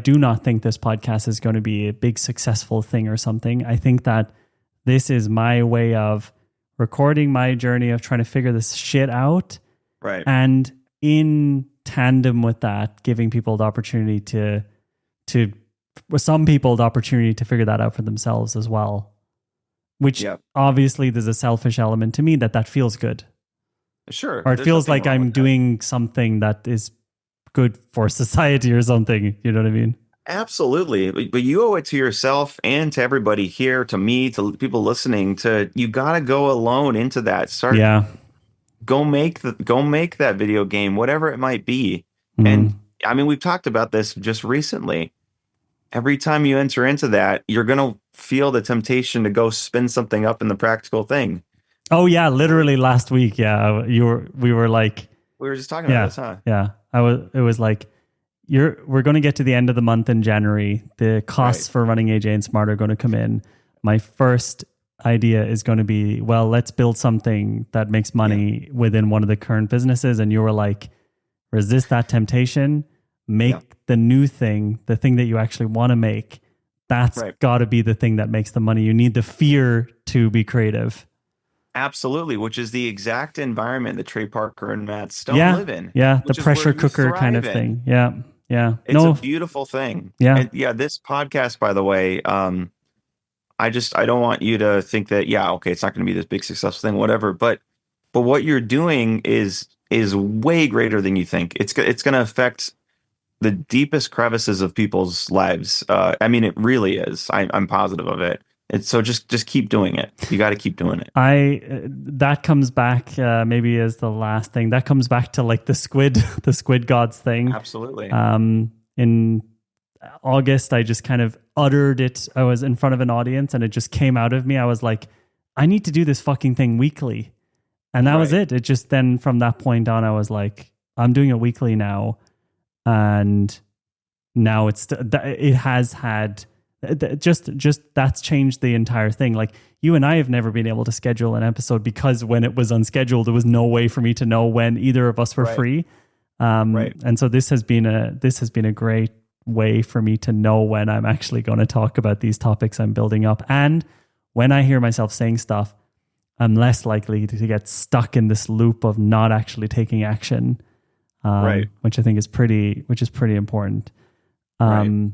do not think this podcast is going to be a big successful thing or something. I think that this is my way of recording my journey of trying to figure this shit out. right. And in tandem with that, giving people the opportunity to some people the opportunity to figure that out for themselves as well. Which Yep. obviously there's a selfish element to me that feels good. Sure. Or it There's feels nothing like wrong I'm with that. doing something that is good for society or something. You know what I mean? Absolutely. But you owe it to yourself and to everybody here, to me, to people listening, you gotta go alone into that. Yeah. Go make that video game, whatever it might be. And Mm. I mean, we've talked about this just recently. Every time you enter into that, you're gonna feel the temptation to go spin something up in the practical thing. Oh yeah, literally last week. Yeah, we were like, We were just talking about this, huh? yeah. It was like, we're going to get to the end of the month in January. The costs Right. for running AJ and Smart are going to come in. My first idea is going to be, well, let's build something that makes Yeah. money within one of the current businesses. And you were like, resist that temptation, make Yeah. the new thing, the thing that you actually want to make. That's Right. got to be the thing that makes the money. You need the fear to be creative. Absolutely, which is the exact environment that Trey Parker and Matt Stone Yeah. live in, Yeah. The which is where pressure you cooker kind of thrive in. thing. Yeah. Yeah. It's a No. beautiful thing. Yeah. And yeah, this podcast, by the way, I don't want you to think that, yeah, okay, it's not going to be this big successful thing, whatever. But what you're doing is way greater than you think. It's going to affect the deepest crevices of people's lives. I mean, it really is. I'm positive of it. It's so just keep doing it. You got to keep doing it. That comes back maybe as the last thing. That comes back to like the Squid Gods thing. Absolutely. In August, I just kind of uttered it. I was in front of an audience and it just came out of me. I was like, I need to do this fucking thing weekly. And that was Right. it. It just then from that point on, I was like, I'm doing it weekly now. And now it has had just that's changed the entire thing. Like you and I have never been able to schedule an episode because when it was unscheduled, there was no way for me to know when either of us were Right. free. Right. And so this has been a great way for me to know when I'm actually going to talk about these topics I'm building up. And when I hear myself saying stuff, I'm less likely to get stuck in this loop of not actually taking action, Right. which I think is pretty important. Right.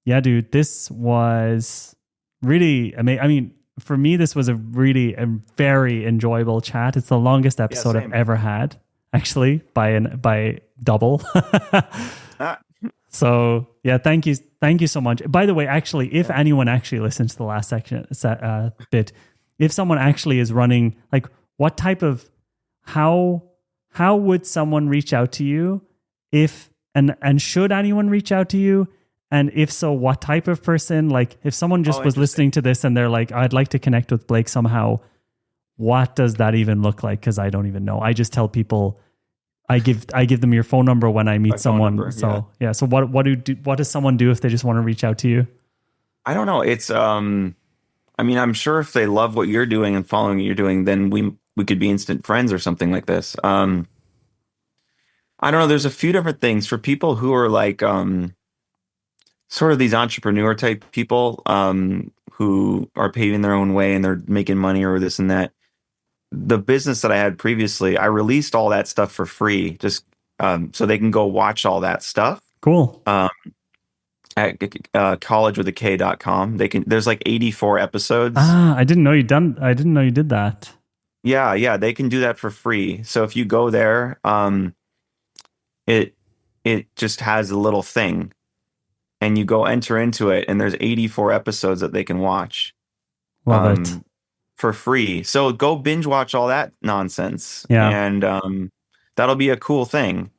Yeah, dude, this was really amazing. I mean, for me, this was a very enjoyable chat. It's the longest episode I've same. ever had, actually, by double. Ah, So yeah, thank you so much. By the way, actually, if anyone actually listens to the last section bit, if someone actually is running, like, what type of how would someone reach out to you if and should anyone reach out to you? And if so, what type of person? Like, if someone just was interesting. listening to this and they're like, I'd like to connect with Blake somehow, what does that even look like? Because I don't even know. I just tell people. I give them your phone number when I meet My phone someone. number, So yeah. So what does someone do if they just want to reach out to you? I don't know. It's I mean, I'm sure if they love what you're doing and following what you're doing, then we could be instant friends or something like this. I don't know. There's a few different things for people who are like sort of these entrepreneur type people who are paving their own way and they're making money or this and that. The business that I had previously, I released all that stuff for free, just so they can go watch all that stuff. Cool. At collegewithak.com. There's like 84 episodes. I didn't know you did that. Yeah, they can do that for free. So if you go there, it just has a little thing and you go enter into it and there's 84 episodes that they can watch. Love it. For free. So go binge watch all that nonsense. Yeah. And that'll be a cool thing.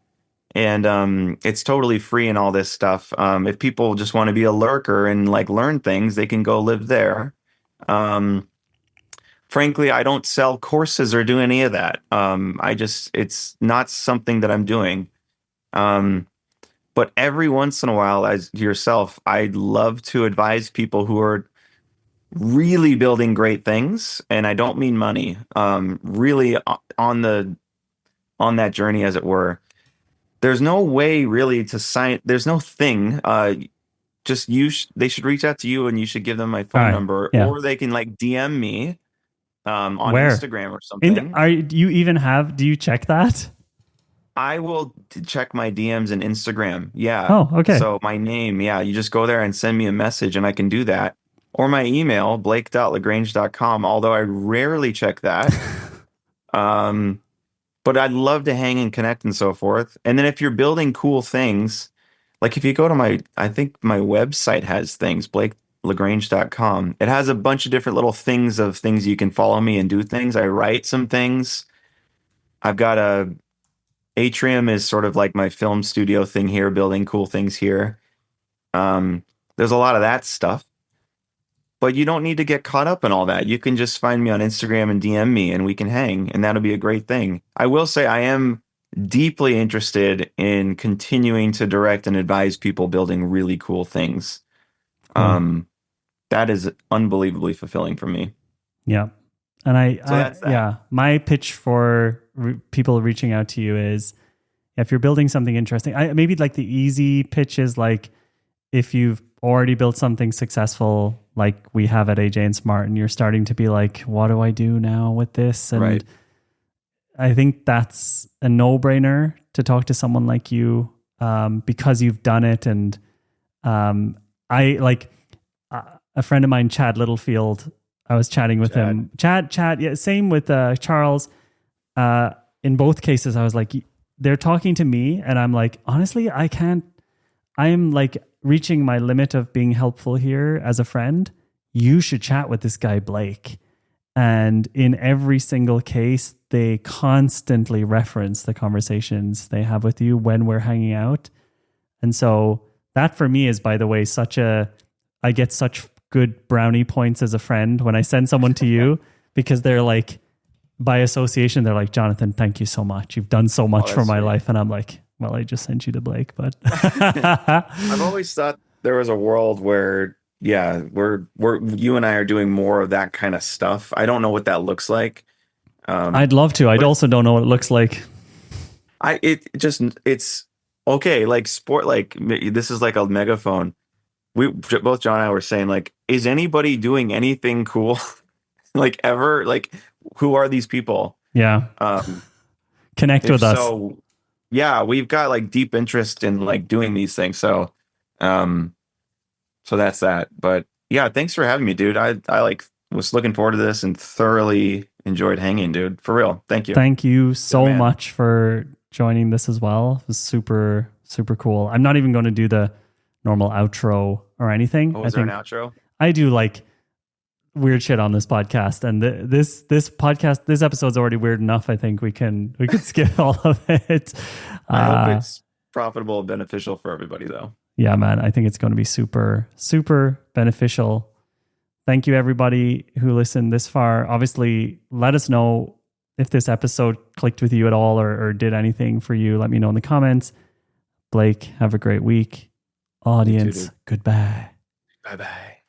And it's totally free and all this stuff. If people just want to be a lurker and like learn things, they can go live there. Frankly, I don't sell courses or do any of that. It's not something that I'm doing. But every once in a while, as yourself, I'd love to advise people who are really building great things, and I don't mean money. Really on that journey, as it were. There's no way really to sign. There's no thing. Just they should reach out to you, and you should give them my phone number, yeah. or they can like DM me on Where? Instagram or something. Do you check that? I will check my DMs and Instagram. Yeah. Oh, okay. So my name, yeah, you just go there and send me a message, and I can do that. Or my email, blake.lagrange.com, although I rarely check that. But I'd love to hang and connect and so forth. And then if you're building cool things, like if you go to I think my website has things, blakelagrange.com. It has a bunch of different little things of things you can follow me and do things. I write some things. I've got Atrium is sort of like my film studio thing here, building cool things here. There's a lot of that stuff. But you don't need to get caught up in all that. You can just find me on Instagram and DM me and we can hang, and that'll be a great thing. I will say I am deeply interested in continuing to direct and advise people building really cool things. That is unbelievably fulfilling for me. Yeah. And So that's that. yeah, my pitch for people reaching out to you is if you're building something interesting, maybe like the easy pitch is like, if you've already built something successful, like we have at AJ and Smart, and you're starting to be like, what do I do now with this? And Right. I think that's a no-brainer to talk to someone like you, because you've done it. And I like a friend of mine, Chad Littlefield. I was chatting with him. Chad. Yeah, same with Charles. In both cases, I was like, they're talking to me, and I'm like, honestly, I can't. I am like reaching my limit of being helpful here as a friend. You should chat with this guy, Blake. And in every single case, they constantly reference the conversations they have with you when we're hanging out. And so that for me is, by the way, I get such good brownie points as a friend when I send someone to you, because they're like, by association, they're like, Jonathan, thank you so much. You've done so much for my life. And I'm like, well, I just sent you to Blake, but I've always thought there was a world where, yeah, we're you and I are doing more of that kind of stuff. I don't know what that looks like. I'd love to. I also don't know what it looks like. It's okay. Like sport, like this is like a megaphone. Both John and I were saying, like, is anybody doing anything cool? Like ever? Like, who are these people? Yeah. Connect with us. So, yeah, we've got like deep interest in like doing these things. So, so that's that. But yeah, thanks for having me, dude. I like was looking forward to this and thoroughly enjoyed hanging, dude. For real. Thank you. Thank you so much for joining this as well. It was super, super cool. I'm not even going to do the normal outro or anything. Oh, is there an outro? I do like weird shit on this podcast, and this episode's already weird enough. I think we can skip all of it. I hope it's profitable and beneficial for everybody, though. Yeah, man, I think it's going to be super, super beneficial. Thank you, everybody who listened this far. Obviously, let us know if this episode clicked with you at all, or did anything for you. Let me know in the comments. Blake, have a great week. Audience, goodbye. Bye-bye.